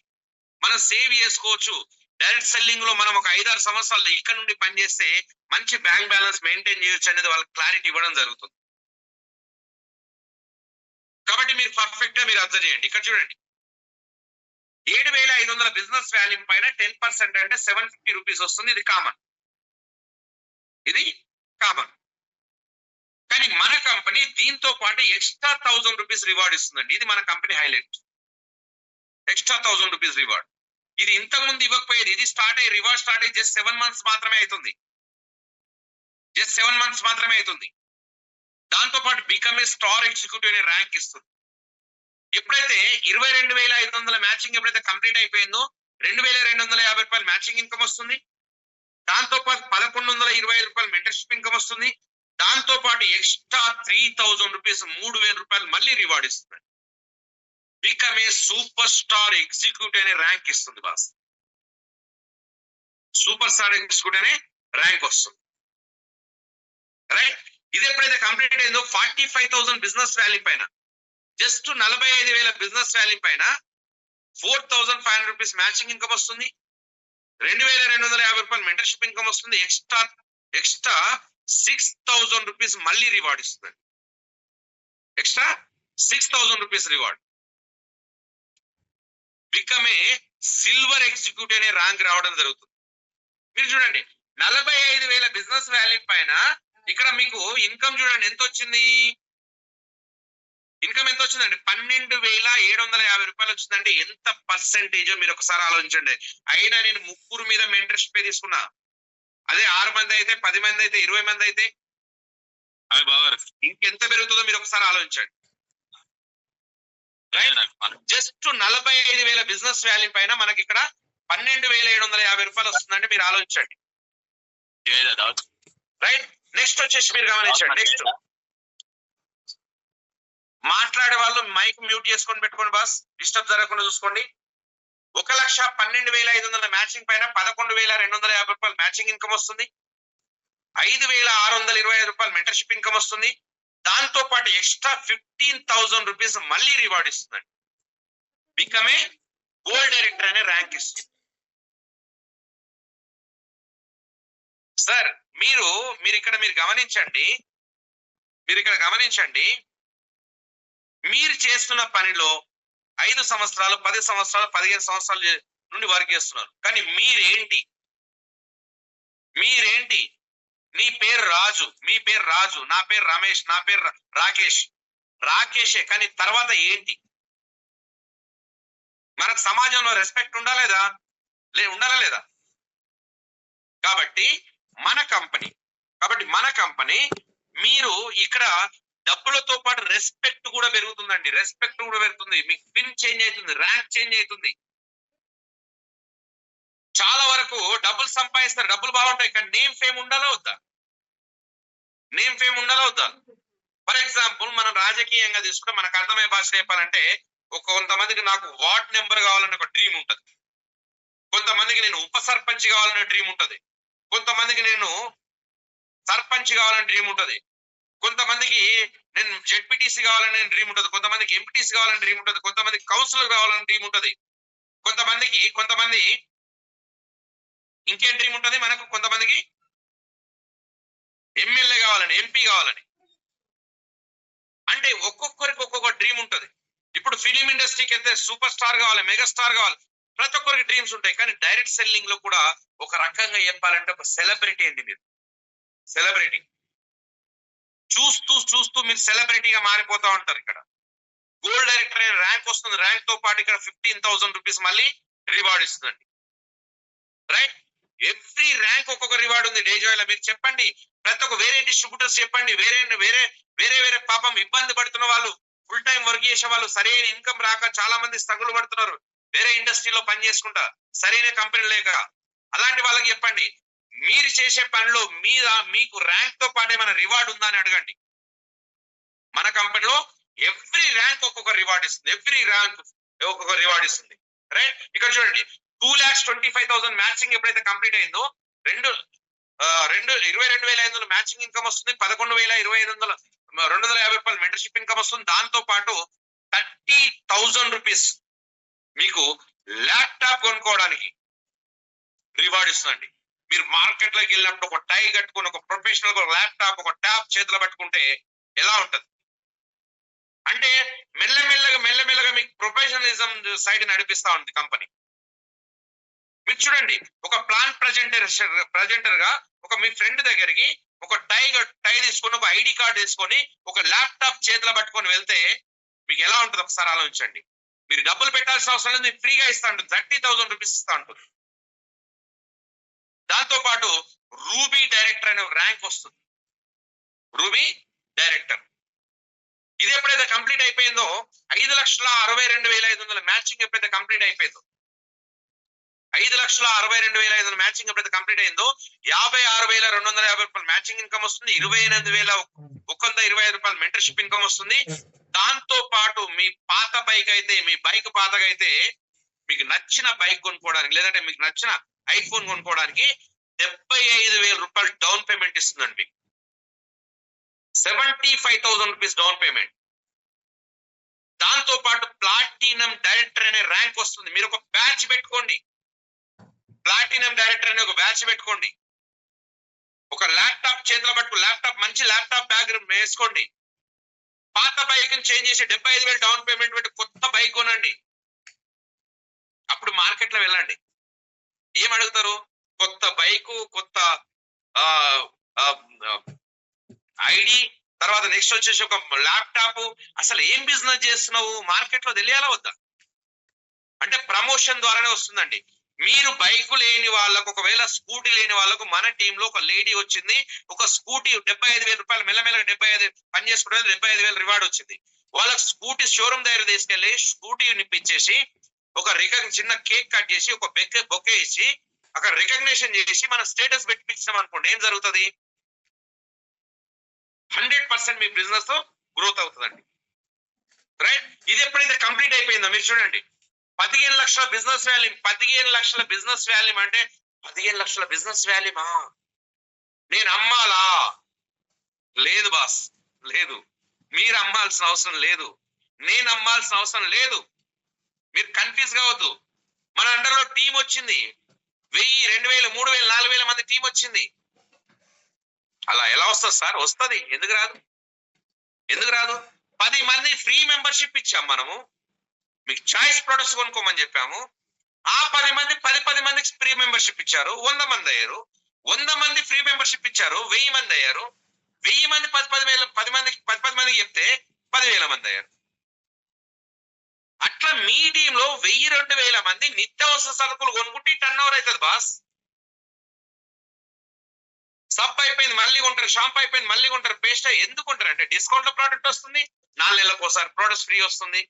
మనం సేవ్ చేసుకోవచ్చు, డైరెక్ట్ సెల్లింగ్ లో మనం ఒక 5-6 సంవత్సరాలు ఇక్కడ నుండి పనిచేస్తే మంచి బ్యాంక్ బ్యాలెన్స్ మెయింటైన్ చేయొచ్చు అనేది వాళ్ళకి క్లారిటీ ఇవ్వడం జరుగుతుంది. కాబట్టి మీరు పర్ఫెక్ట్ గా మీరు అబ్జర్వ్ చేయండి. ఇక్కడ చూడండి, 7,500 బిజినెస్ వాల్యూ పైన 10% అంటే 750 రూపీస్ వస్తుంది. ఇది కామన్, ఇది కామన్. కానీ మన కంపెనీ దీంతో పాటు ఎక్స్ట్రా 1,000 రూపీస్ రివార్డ్ ఇస్తుందండి. ఇది మన company highlight. Extra 1,000 rupees reward. ఇది ఇంతకు ముందు ఇవ్వకపోయేది. ఇది రివార్డ్ స్టార్ట్ అయ్యి జస్ట్ 7 months మాత్రమే అవుతుంది. జస్ట్ 7 months మాత్రమే అవుతుంది. దాంతో పాటు బికమ్ ఏ స్టార్ ఎగ్జిక్యూటివ్ అనే ర్యాంక్ ఇస్తుంది. ఎప్పుడైతే 22,500 మ్యాచింగ్ ఎప్పుడైతే కంప్లీట్ అయిపోయిందో 2,250 రూపాయలు మ్యాచింగ్ ఇన్కమ్ వస్తుంది. దాంతో పాటు 1,125 రూపాయలు మెంటర్షిప్ ఇన్కమ్ వస్తుంది. దాంతో పాటు ఎక్స్ట్రా 3,000 రూపీస్ 3,000 రూపాయలు మళ్ళీ రివార్డ్ ఇస్తుంది. Become a super star executive అనే ర్యాంక్ ఇస్తుంది బాస్. సూపర్ స్టార్ ఎగ్జిక్యూటివ్ అనే ర్యాంక్ వస్తుంది. రైట్. ఇది ఎప్పుడైతే కంప్లీట్ అయిందో 45,000 బిజినెస్ వాల్యూ పైన, జస్ట్ 45,000 బిజినెస్ వాల్యూ పైన 4,500 రూపీస్ మ్యాచింగ్ ఇన్కమ్ వస్తుంది. 2,250 రూపాయలు మెంటర్షిప్ ఇన్కమ్ వస్తుంది. ఎక్స్ట్రా 6,000 రూపీస్ మళ్ళీ రివార్డ్ ఇస్తుంది. Extra 6,000 rupees reward. Become a silver executive అనే ర్యాంక్ రావడం జరుగుతుంది. మీరు చూడండి, 45,000 బిజినెస్ వాల్యూ పైన ఇక్కడ మీకు ఇన్కమ్ చూడండి ఎంత వచ్చింది. ఇన్కమ్ ఎంత వచ్చిందండి? 12,750 రూపాయలు వచ్చిందండి. ఎంత పర్సెంటేజ్ మీరు ఒకసారి ఆలోచించండి. అయినా నేను 3 మీద మెంటర్షిప్ తీసుకున్నా. అదే 6 మంది అయితే, 10 మంది అయితే, 20 మంది అయితే ఇంకెంత పెరుగుతుందో మీరు ఒకసారి ఆలోచించండి. జస్ట్ 45,000 బిజినెస్ వాల్యూ పైన మనకి ఇక్కడ 12,750 రూపాయలు వస్తుందంటే మీరు ఆలోచించండి. రైట్. నెక్స్ట్ వచ్చేసి మీరు గమనించండి. నెక్స్ట్ మాట్లాడే వాళ్ళు మైక్ మ్యూట్ చేసుకొని పెట్టుకోండి బాస్, డిస్టర్బ్ జరగకుండా చూసుకోండి. 1,12,500 మ్యాచింగ్ పైన 11,250 రూపాయలు మ్యాచింగ్ ఇన్కమ్ వస్తుంది. 5,625 రూపాయలు మెంటర్షిప్ ఇన్కమ్ వస్తుంది. దాంతో పాటు ఎక్స్ట్రా 15,000 రూపీస్ మళ్ళీ రివార్డ్ ఇస్తుందండి. బికమ్ ఏ గోల్డ్ డైరెక్టర్ అనే ర్యాంక్ ఇస్తుంది. సార్ మీరు ఇక్కడ గమనించండి. మీరు చేస్తున్న పనిలో 5 సంవత్సరాలు, 10 సంవత్సరాలు, 15 సంవత్సరాల నుండి వర్క్ చేస్తున్నారు. కానీ మీరేంటి? నీ పేరు రాజు, మీ పేరు రాజు, నా పేరు రమేష్, నా పేరు రాకేషే. కానీ తర్వాత ఏంటి? మనకు సమాజంలో రెస్పెక్ట్ ఉండాలా లేదా? కాబట్టి మన కంపెనీ మీరు ఇక్కడ డబ్బులతో పాటు రెస్పెక్ట్ కూడా పెరుగుతుందండి. మీకు పిన్ చేంజ్ అవుతుంది, ర్యాంక్ చేంజ్ అవుతుంది. చాలా వరకు డబ్బులు సంపాదిస్తారు, డబ్బులు బాగుంటాయి, కానీ నేమ్ ఫేమ్ ఉండాలా వద్దా? ఫర్ ఎగ్జాంపుల్ మనం రాజకీయంగా తీసుకుంటే మనకు అర్థమయ్యే భాష చెప్పాలంటే, కొంతమందికి నాకు వార్డ్ నెంబర్ కావాలనే ఒక డ్రీమ్ ఉంటుంది, కొంతమందికి నేను ఉప సర్పంచ్ కావాలనే డ్రీమ్ ఉంటుంది, కొంతమందికి నేను సర్పంచ్ కావాలని డ్రీమ్ ఉంటుంది, కొంతమందికి నేను జెడ్పీటీసీ కావాలని డ్రీమ్ ఉంటుంది, కొంతమందికి ఎంపీటీసీ కావాలని డ్రీమ్ ఉంటుంది, కొంతమందికి కౌన్సిలర్ కావాలని డ్రీమ్ ఉంటుంది, కొంతమంది ఇంకేం డ్రీమ్ ఉంటుంది మనకు, కొంతమందికి ఎమ్మెల్యే కావాలని, ఎంపీ కావాలని. అంటే ఒక్కొక్కరికి ఒక్కొక్క డ్రీమ్ ఉంటుంది. ఇప్పుడు ఫిలిం ఇండస్ట్రీకి వెళ్తే సూపర్ స్టార్ కావాలి, మెగా స్టార్ కావాలి, ప్రతి ఒక్కరికి డ్రీమ్స్ ఉంటాయి. కానీ డైరెక్ట్ సెల్లింగ్ లో కూడా ఒక రకంగా చెప్పాలంటే ఒక సెలబ్రిటీ అండి. మీరు సెలబ్రిటీ చూస్తూ మీరు సెలబ్రిటీగా మారిపోతా ఉంటారు. ఇక్కడ గోల్డ్ డైరెక్టర్ అనే ర్యాంక్ వస్తుంది. ర్యాంక్ తో పాటు ఇక్కడ 15,000 రూపీస్ మళ్ళీ రివార్డ్ ఇస్తుందండి. రైట్. ఎవ్రీ ర్యాంక్ ఒక్కొక్క రివార్డ్ ఉంది డేజాయిలో. మీరు చెప్పండి, ప్రతి ఒక్క వేరే డిస్ట్రిబ్యూటర్స్ చెప్పండి, వేరే పాపం ఇబ్బంది పడుతున్న వాళ్ళు, ఫుల్ టైం వర్క్ చేసే వాళ్ళు, సరైన ఇన్కమ్ రాక చాలా మంది స్ట్రగుల్ పడుతున్నారు, వేరే ఇండస్ట్రీలో పని చేసుకుంటా, సరైన కంపెనీ లేక. అలాంటి వాళ్ళకి చెప్పండి, మీరు చేసే పనిలో మీద మీకు ర్యాంక్ తో పాటు ఏమైనా రివార్డ్ ఉందా అని అడగండి. మన కంపెనీలో ఎవ్రీ ర్యాంక్ ఒక్కొక్క రివార్డ్ ఇస్తుంది, ఎవ్రీ ర్యాంక్ ఒక్కొక్క రివార్డ్ ఇస్తుంది. రైట్, ఇక్కడ చూడండి 2,25,000 మ్యాచింగ్ ఎప్పుడైతే కంప్లీట్ అయిందో 22,500 మ్యాచింగ్ ఇన్కమ్ వస్తుంది, 11,250 రూపాయలు మెంటర్షిప్ ఇన్కమ్ వస్తుంది. దాంతో పాటు 30,000 రూపీస్ మీకు ల్యాప్టాప్ కొనుక్కోవడానికి రివార్డ్ ఇస్తుందండి. మీరు మార్కెట్ లోకి వెళ్ళినప్పుడు ఒక టై కట్టుకుని ఒక ప్రొఫెషనల్ ల్యాప్టాప్ ఒక ట్యాబ్ చేతిలో పట్టుకుంటే ఎలా ఉంటది అంటే మెల్లమెల్లగా మీకు ప్రొఫెషనలిజం సైడ్ నడిపిస్తా ఉంది కంపెనీ. మీరు చూడండి, ఒక ప్లాన్ ప్రజెంటర్ గా ఒక మీ ఫ్రెండ్ దగ్గరికి ఒక టై తీసుకొని ఒక ఐడి కార్డు తీసుకొని ఒక ల్యాప్టాప్ చేతిలో పట్టుకొని వెళ్తే మీకు ఎలా ఉంటుంది ఒకసారి ఆలోచించండి. మీరు డబ్బులు పెట్టాల్సిన అవసరం లేదు, మీకు ఫ్రీగా ఇస్తా ఉంటుంది, 30,000 రూపీస్ ఇస్తా ఉంటుంది. దాంతో పాటు రూబీ డైరెక్టర్ అనే ర్యాంక్ వస్తుంది. రూబీ డైరెక్టర్ ఇది ఎప్పుడైతే కంప్లీట్ అయిపోయిందో 5,62,500 మ్యాచింగ్ ఎప్పుడైతే కంప్లీట్ అయిపోయిందో 5,62,500 మ్యాచింగ్ ఎప్పుడైతే కంప్లీట్ అయిందో 56,250 రూపాయలు మ్యాచింగ్ ఇన్కమ్ వస్తుంది, 28,125 రూపాయలు మెంటర్షిప్ ఇన్కమ్ వస్తుంది. దాంతో పాటు మీ పాత బైక్ అయితే మీ బైక్ పాతగా అయితే మీకు నచ్చిన బైక్ కొనుక్కోవడానికి లేదంటే మీకు నచ్చిన ఐఫోన్ కొనుక్కోవడానికి 75,000 రూపాయలు డౌన్ పేమెంట్ ఇస్తుందండి. 75,000 రూపీస్ డౌన్ పేమెంట్. దాంతో పాటు ప్లాటినం డైరెక్టర్ అనే ర్యాంక్ వస్తుంది. మీరు ఒక బ్యాచ్ పెట్టుకోండి, ప్లాటినం డైరెక్టర్ అనే ఒక బ్యాచ్ పెట్టుకోండి. ఒక ల్యాప్టాప్ చేతిలో పట్టుకు ల్యాప్టాప్ మంచి ల్యాప్టాప్ బ్యాగ్ వేసుకోండి. పాత బైక్ చేంజ్ చేసి 75,000 డౌన్ పేమెంట్ పెట్టి కొత్త బైక్ కొనండి. అప్పుడు మార్కెట్ లో వెళ్ళండి. ఏం అడుగుతారు? కొత్త బైకు, కొత్త ఐడి, తర్వాత నెక్స్ట్ వచ్చేసి ఒక ల్యాప్టాప్. అసలు ఏం బిజినెస్ చేస్తున్నావు మార్కెట్ లో తెలియాలా వద్దా? అంటే ప్రమోషన్ ద్వారానే వస్తుందండి. మీరు బైక్ లేని వాళ్ళకు, ఒకవేళ స్కూటీ లేని వాళ్ళకు మన టీంలో ఒక లేడీ వచ్చింది, ఒక స్కూటీ 75,000 రూపాయలు మెల్లమెల్లగా 75 పని చేసుకుంటే 75,000 రివార్డ్ వచ్చింది. వాళ్ళకి స్కూటీ షోరూమ్ దగ్గర తీసుకెళ్లి స్కూటీ నిప్పించేసి ఒక చిన్న కేక్ కట్ చేసి ఒక బొకే ఇచ్చి అక్కడ రికగ్నిషన్ చేసి మన స్టేటస్ పెట్టించాం అనుకోండి, ఏం జరుగుతుంది? 100% మీ బిజినెస్ గ్రోత్ అవుతుందండి. రైట్, ఇది ఎప్పుడైతే కంప్లీట్ అయిపోయిందో మీరు చూడండి 15 లక్షల బిజినెస్ వాల్యూమ్. 15 లక్షల బిజినెస్ వాల్యూమ్ అంటే 15 లక్షల బిజినెస్ వాల్యూమా? నేను అమ్మాలా? లేదు బాస్, లేదు. మీరు అమ్మాల్సిన అవసరం లేదు, నేను అమ్మాల్సిన అవసరం లేదు. మీరు కన్ఫ్యూజ్ కావద్దు. మన అండర్లో టీం వచ్చింది, 1000, 2,000, 3,000, 4,000 మంది టీం వచ్చింది. అలా ఎలా వస్తుంది సార్? వస్తుంది. ఎందుకు రాదు? 10 మంది ఫ్రీ మెంబర్షిప్ ఇచ్చాం మనము. మీకు చాయిస్ ప్రొడక్ట్స్ కొనుక్కోమని చెప్పాము. ఆ 10 మందికి ఫ్రీ మెంబర్షిప్ ఇచ్చారు, 100 మంది అయ్యారు. 100 మంది ఫ్రీ మెంబర్షిప్ ఇచ్చారు, 1000 మంది అయ్యారు. 1000 మంది 10 మందికి చెప్తే 10,000 మంది అయ్యారు. అట్లా మీ టీంలో 1,000-2,000 మంది నిత్యావసర సరుకులు కొనుక్కుంటే టర్న్ ఓవర్ అవుతుంది బాస్. సబ్బు అయిపోయింది మళ్ళీ కొంటారు, షాంపూ అయిపోయింది మళ్ళీ కొంటారు, పేస్ట్ ఎందుకు కొంటారు అంటే డిస్కౌంట్ లో ప్రోడక్ట్ వస్తుంది, 4 నెలలకు ఒకసారి ప్రోడక్ట్స్ ఫ్రీ వస్తుంది.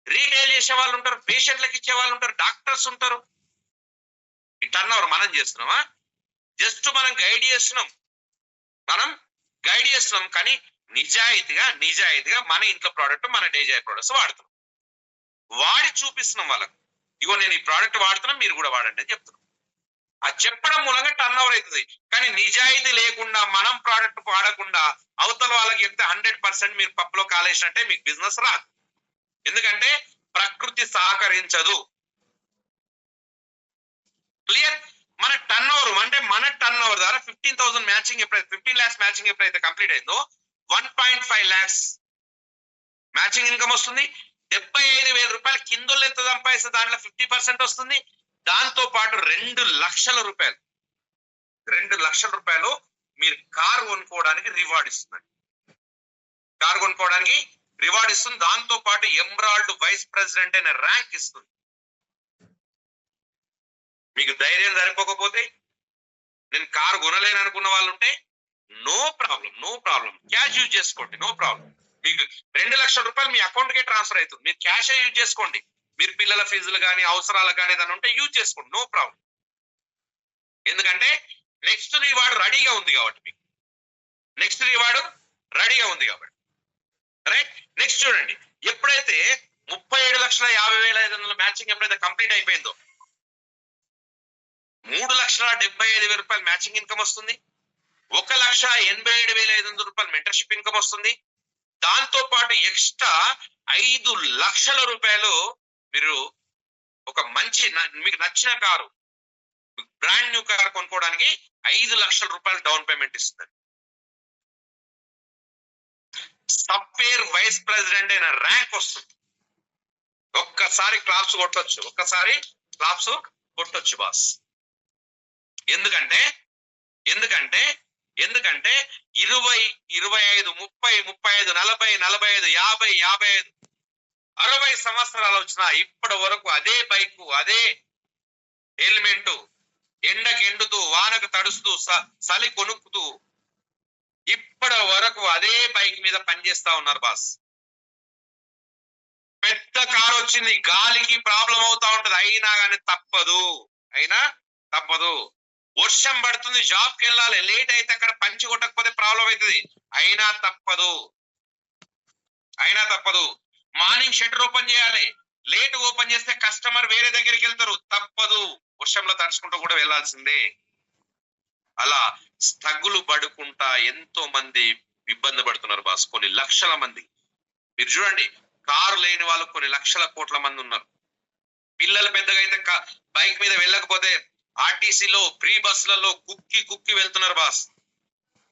రీటైల్ చేసే వాళ్ళు ఉంటారు, పేషెంట్లకు ఇచ్చే వాళ్ళు ఉంటారు, డాక్టర్స్ ఉంటారు. ఈ టర్న్ ఓవర్ మనం చేస్తున్నామా? జస్ట్ మనం గైడ్ చేస్తున్నాం కానీ నిజాయితీగా మన ఇంట్లో ప్రోడక్ట్, మన డేజాయ్ ప్రోడక్ట్స్ వాడుతున్నాం, వాడి చూపిస్తున్నాం వాళ్ళకు. ఇగో నేను ఈ ప్రోడక్ట్ వాడుతున్నా, మీరు కూడా వాడండి అని చెప్తున్నాం. ఆ చెప్పడం మూలంగా టర్న్ ఓవర్ అవుతుంది. కానీ నిజాయితీ లేకుండా మనం ప్రోడక్ట్ వాడకుండా అవతల వాళ్ళకి చెప్తే 100% మీరు పప్పులో కాలేసినట్టే, మీకు బిజినెస్ రాదు. ఎందుకంటే ప్రకృతి సహకరించదు. క్లియర్? మన టర్న్ ఓవర్ ద్వారా 15,000 మ్యాచింగ్ ఎప్పుడైతే 15 lakhs మ్యాచింగ్ ఎప్పుడైతే కంప్లీట్ అయిందో 1.5 lakhs మ్యాచింగ్ ఇన్కమ్ వస్తుంది. 75,000 రూపాయలు కిందోళ్ళు ఎంత సంపాదిస్తే దాంట్లో 50% వస్తుంది. దాంతో పాటు 2 లక్షల రూపాయలు మీరు కార్ కొనుక్కోవడానికి రివార్డ్ ఇస్తుంది. దాంతో పాటు ఎమరాల్డ్ వైస్ ప్రెసిడెంట్ అనే ర్యాంక్ ఇస్తుంది. మీకు ధైర్యం సరిపోకపోతే, నేను కారు కొనలేను అనుకున్న వాళ్ళు ఉంటే నో ప్రాబ్లం క్యాష్ యూజ్ చేసుకోండి, నో ప్రాబ్లం. మీకు 2 లక్షల రూపాయలు మీ అకౌంట్ కే ట్రాన్స్ఫర్ అవుతుంది. మీరు క్యాష్ యూజ్ చేసుకోండి. మీరు పిల్లల ఫీజులు కానీ అవసరాలు కానీ ఏదైనా ఉంటే యూజ్ చేసుకోండి, నో ప్రాబ్లం. ఎందుకంటే నెక్స్ట్ రివార్డ్ రెడీగా ఉంది కాబట్టి మీకు నెక్స్ట్ రివార్డ్ రెడీగా ఉంది కాబట్టి రైట్. నెక్స్ట్ చూడండి, ఎప్పుడైతే 37,50,500 మ్యాచింగ్ ఎప్పుడైతే కంప్లీట్ అయిపోయిందో 3,75,000 రూపాయలు మ్యాచింగ్ ఇన్కమ్ వస్తుంది, 1,87,500 రూపాయలు మెంటర్షిప్ ఇన్కమ్ వస్తుంది. దాంతో పాటు ఎక్స్ట్రా 5 లక్షల రూపాయలు మీరు ఒక మంచి మీకు నచ్చిన కారు బ్రాండ్ న్యూ కార్ కొనుక్కోవడానికి 5 లక్షల రూపాయలు డౌన్ పేమెంట్ ఇస్తుంది. సాఫ్ట్వేర్ వైస్ ప్రెసిడెంట్ అయిన ర్యాంక్ వస్తుంది. ఒక్కసారి క్లాప్స్ కొట్టొచ్చు, ఒక్కసారి క్లాప్స్ కొట్టొచ్చు బాస్. ఎందుకంటే ఎందుకంటే ఎందుకంటే 20, 25, 30, 35, 40, 45, 50, 55, 60 సంవత్సరాలు వచ్చినా ఇప్పటి వరకు అదే బైకు, అదే హెల్మెట్, ఎండకు ఎండుతూ వానకు తడుస్తూ చలి కొనుక్కుతూ ఇప్పటి వరకు అదే బైక్ మీద పనిచేస్తా ఉన్నారు బాస్. పెద్ద కారు వచ్చింది, గాలికి ప్రాబ్లం అవుతా ఉంటది, అయినా కానీ తప్పదు. వర్షం పడుతుంది, జాబ్కి వెళ్ళాలి, లేట్ అయితే అక్కడ పంచి కొట్టకపోతే ప్రాబ్లం అవుతుంది, అయినా తప్పదు. మార్నింగ్ షట్టర్ ఓపెన్ చేయాలి, లేట్ ఓపెన్ చేస్తే కస్టమర్ వేరే దగ్గరికి వెళ్తారు, తప్పదు. వర్షంలో తడుచుకుంటూ కూడా వెళ్లాల్సిందే. అలా స్ట్రగులు పడుకుంటా ఎంతో మంది ఇబ్బంది పడుతున్నారు బాస్, కొన్ని లక్షల మంది. మీరు చూడండి, కారు లేని వాళ్ళు కొన్ని లక్షల కోట్ల మంది ఉన్నారు. పిల్లలు పెద్దగా అయితే బైక్ మీద వెళ్ళకపోతే ఆర్టీసీలో ఫ్రీ బస్సులలో కుక్కి వెళ్తున్నారు బాస్.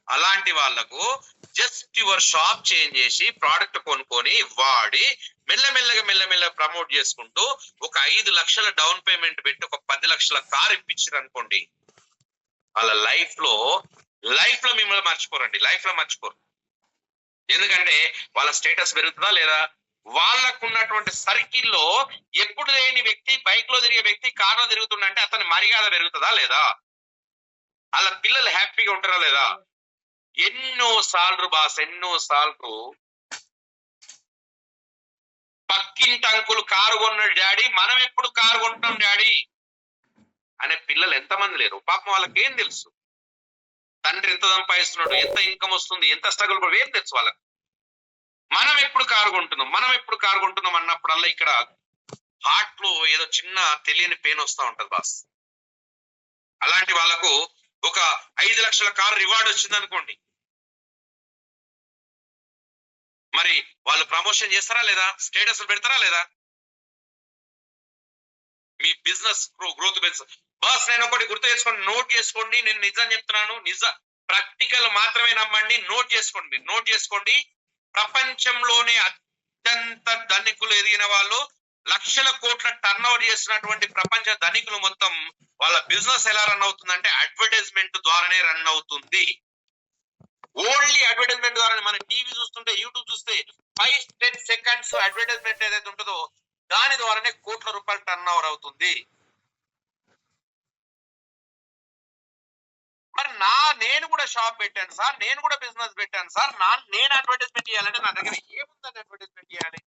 అలాంటి వాళ్లకు జస్ట్ యువర్ షాప్ చేంజ్ చేసి ప్రోడక్ట్ కొనుక్కొని వాడి మెల్లమెల్లగా ప్రమోట్ చేసుకుంటూ ఒక 5 లక్షల డౌన్ పేమెంట్ పెట్టి ఒక 10 లక్షల కార్ ఇప్పించారు అనుకోండి, వాళ్ళ లైఫ్ లో మిమ్మల్ని మర్చిపోరు. ఎందుకంటే వాళ్ళ స్టేటస్ పెరుగుతుందా లేదా, వాళ్ళకున్నటువంటి సర్కిల్లో ఎప్పుడు లేని వ్యక్తి బైక్ లో తిరిగే వ్యక్తి కార్ లో తిరుగుతుండంటే అతని మర్యాద పెరుగుతుందా లేదా, వాళ్ళ పిల్లలు హ్యాపీగా ఉంటారా లేదా. ఎన్నో సార్లు పక్కింటి అంకులు కారు కొన్నాడు డాడీ, మనం ఎప్పుడు కారు కొంటాం డాడీ అనే పిల్లలు ఎంతమంది లేరు. పాపం వాళ్ళకి ఏం తెలుసు, తండ్రి ఎంత సంపాదిస్తున్నాడు, ఎంత ఇన్కమ్ వస్తుంది, ఎంత స్ట్రగుల్ ఏం తెలుసు వాళ్ళకి. మనం ఎప్పుడు కారు కొంటున్నాం అన్నప్పుడల్లా ఇక్కడ హార్ట్ లో ఏదో చిన్న తెలియని పెయిన్ వస్తూ ఉంటది బాస్. అలాంటి వాళ్ళకు ఒక 5 లక్షల కారు రివార్డ్ వచ్చింది అనుకోండి, మరి వాళ్ళు ప్రమోషన్ చేస్తారా లేదా, స్టేటస్ పెడతారా లేదా, మీ బిజినెస్ గ్రోత్ బాస్. నేను ఒకటి గుర్తు చేసుకోండి, నోట్ చేసుకోండి, నేను నిజం చెప్తున్నాను, ప్రాక్టికల్ మాత్రమే నమ్మండి. నోట్ చేసుకోండి. ప్రపంచంలోనే అత్యంత ధనికులు ఎదిగిన వాళ్ళు, లక్షల కోట్ల టర్న్ ఓవర్ చేసినటువంటి ప్రపంచ ధనికులు మొత్తం వాళ్ళ బిజినెస్ ఎలా రన్ అవుతుందంటే అడ్వర్టైజ్మెంట్ ద్వారానే రన్ అవుతుంది. ఓన్లీ అడ్వర్టైజ్మెంట్ ద్వారా. మన టీవీ చూస్తుంటే, యూట్యూబ్ చూస్తే 5-10 సెకండ్స్ అడ్వర్టైజ్మెంట్ ఏదైతే ఉంటుందో దాని ద్వారానే కోట్ల రూపాయలు టర్న్ ఓవర్ అవుతుంది. మరి నేను కూడా షాప్ పెట్టాను సార్, నేను కూడా బిజినెస్ పెట్టాను సార్, నేను అడ్వర్టైజ్మెంట్ చేయాలంటే నా దగ్గర ఏముందని అడ్వర్టైజ్మెంట్ చేయాలి.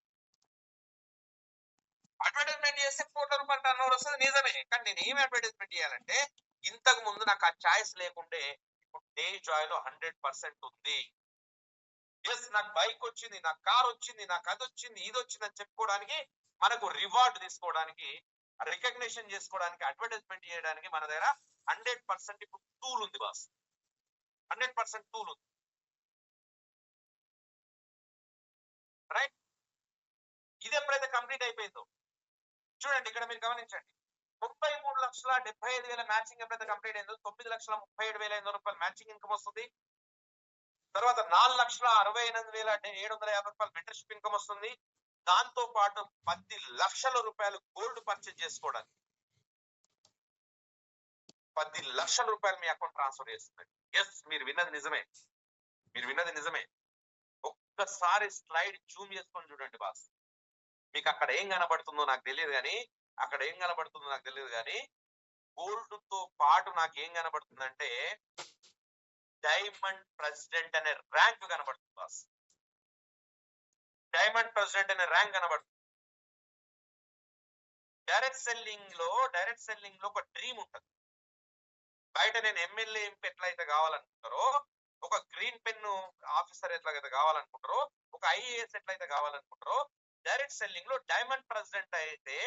అడ్వర్టైజ్మెంట్ చేస్తే కోట్ల రూపాయలు టర్న్ ఓవర్ వస్తుంది నిజమే, కానీ నేను ఏమి అడ్వర్టైజ్మెంట్ చేయాలంటే ఇంతకు ముందు నాకు ఆ ఛాయిస్ లేకుంటే ఇప్పుడు డే జాయ్ లో 100% ఉంది. ఎస్, నాకు బైక్ వచ్చింది, నాకు కార్ వచ్చింది, నాకు అది వచ్చింది, ఇది వచ్చింది అని చెప్పుకోవడానికి, మనకు రివార్డ్ తీసుకోవడానికి, రికగ్నిషన్ చేసుకోవడానికి, అడ్వర్టైజ్మెంట్ చేయడానికి మన దగ్గర 100% ఇప్పుడు టూల్ ఉంది బాస్. 100% టూల్ ఉంది, రైట్. ఇది ఎప్పుడైతే కంప్లీట్ అయిపోయిందో చూడండి, ఇక్కడ మీరు గమనించండి, 33,75,000 మ్యాచింగ్ ఎప్పుడైతే కంప్లీట్ అయిందో 9,37,500 రూపాయలు మ్యాచింగ్ ఇన్కమ్ వస్తుంది. తర్వాత 4,68,750 రూపాయలు మెంటర్షిప్ ఇన్కమ్ వస్తుంది. దాంతో పాటు 10 లక్షల రూపాయలు గోల్డ్ పర్చేజ్ చేసుకోవడానికి 10 లక్షల రూపాయలు మీ అకౌంట్ ట్రాన్స్ఫర్ చేస్తుంది. ఎస్, మీరు విన్నది నిజమే. ఒక్కసారి స్లైడ్ జూమ్ చేసుకొని చూడండి బాస్. మీకు అక్కడ ఏం కనబడుతుందో నాకు తెలియదు కానీ గోల్డ్ తో పాటు నాకు ఏం కనబడుతుందంటే డైమండ్ ప్రెసిడెంట్ అనే ర్యాంక్ కనబడుతుంది బాస్. డైమండ్ ప్రెసిడెంట్ అనే ర్యాంక్ కనబడుతుంది. డైరెక్ట్ సెల్లింగ్ లో ఒక డ్రీమ్ ఉంటుంది. బయట నేను ఎమ్మెల్యే ఎంపీ ఎట్లయితే కావాలనుకుంటారో, ఒక గ్రీన్ పెన్ ఆఫీసర్ ఎట్లయితే కావాలనుకుంటారో, ఒక ఐఏఎస్ ఎట్లయితే కావాలనుకుంటారో, డైరెక్ట్ సెల్లింగ్ లో డైమండ్ ప్రెసిడెంట్ అయితే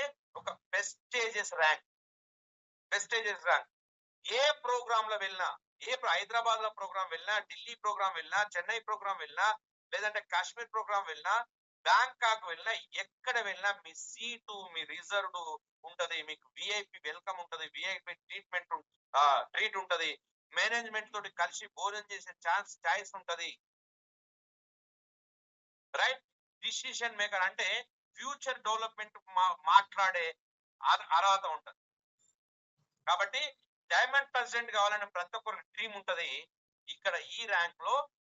ఒక ప్రెస్టీజియస్ ర్యాంక్. ఏ ప్రోగ్రామ్ లో వెళ్ళినా, హైదరాబాద్ లో ప్రోగ్రామ్ వెళ్ళినా, ఢిల్లీ ప్రోగ్రామ్ వెళ్ళినా, చెన్నై ప్రోగ్రామ్ వెళ్ళినా, లేదంటే కాశ్మీర్ ప్రోగ్రామ్ వెళ్ళినా, బ్యాంకాక్ వెళ్ళినా, ఎక్కడ వెళ్ళినా మీ సీటు, మీ రిజర్వ్డ్ ఉంటది, మీకు విఐపి వెల్కమ్ ఉంటది, విఐపి ట్రీట్ ఉంటది, మేనేజ్మెంట్ తోటి కలిసి భోజనం చేసే ఛాయిస్ ఉంటది. రైట్? డిసిషన్ మేకర్ అంటే ఫ్యూచర్ డెవలప్మెంట్ మాట్లాడే అర్హత ఉంటది. కాబట్టి డైమండ్ ప్రెసిడెంట్ కావాలనే ప్రతి ఒక్కరికి డ్రీమ్ ఉంటది. ఇక్కడ ఈ ర్యాంక్ లో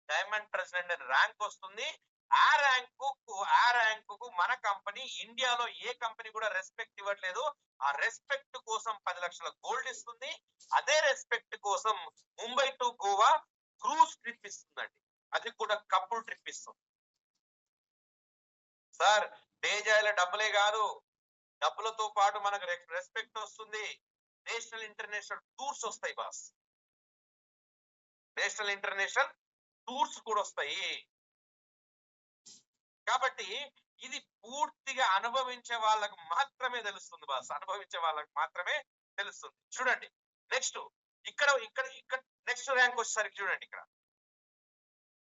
డైమండ్ ప్రెసిడెంట్ అనే ర్యాంక్ వస్తుంది. ఆ ర్యాంకు మన కంపెనీ ఇండియాలో ఏ కంపెనీ కూడా రెస్పెక్ట్ ఇవ్వట్లేదు. ఆ రెస్పెక్ట్ కోసం 10 లక్షల గోల్డ్ ఇస్తుంది. అదే రెస్పెక్ట్ కోసం Mumbai to Goa cruise trip ఇస్తుందండి. అది కూడా కపుల్ ట్రిప్ ఇస్తుంది. సార్ డేజాయిల డబ్బులే కాదు, డబ్బులతో పాటు మనకు రెస్పెక్ట్ వస్తుంది. నేషనల్ ఇంటర్నేషనల్ టూర్స్ వస్తాయి బాస్. నేషనల్ ఇంటర్నేషనల్ టూర్స్ కూడా వస్తాయి. కాబట్టి ఇది పూర్తిగా అనుభవించే వాళ్ళకు మాత్రమే తెలుస్తుంది బాస్. అనుభవించే వాళ్ళకి మాత్రమే తెలుస్తుంది. చూడండి నెక్స్ట్ ఇక్కడ నెక్స్ట్ ర్యాంక్ వచ్చేసరికి చూడండి, ఇక్కడ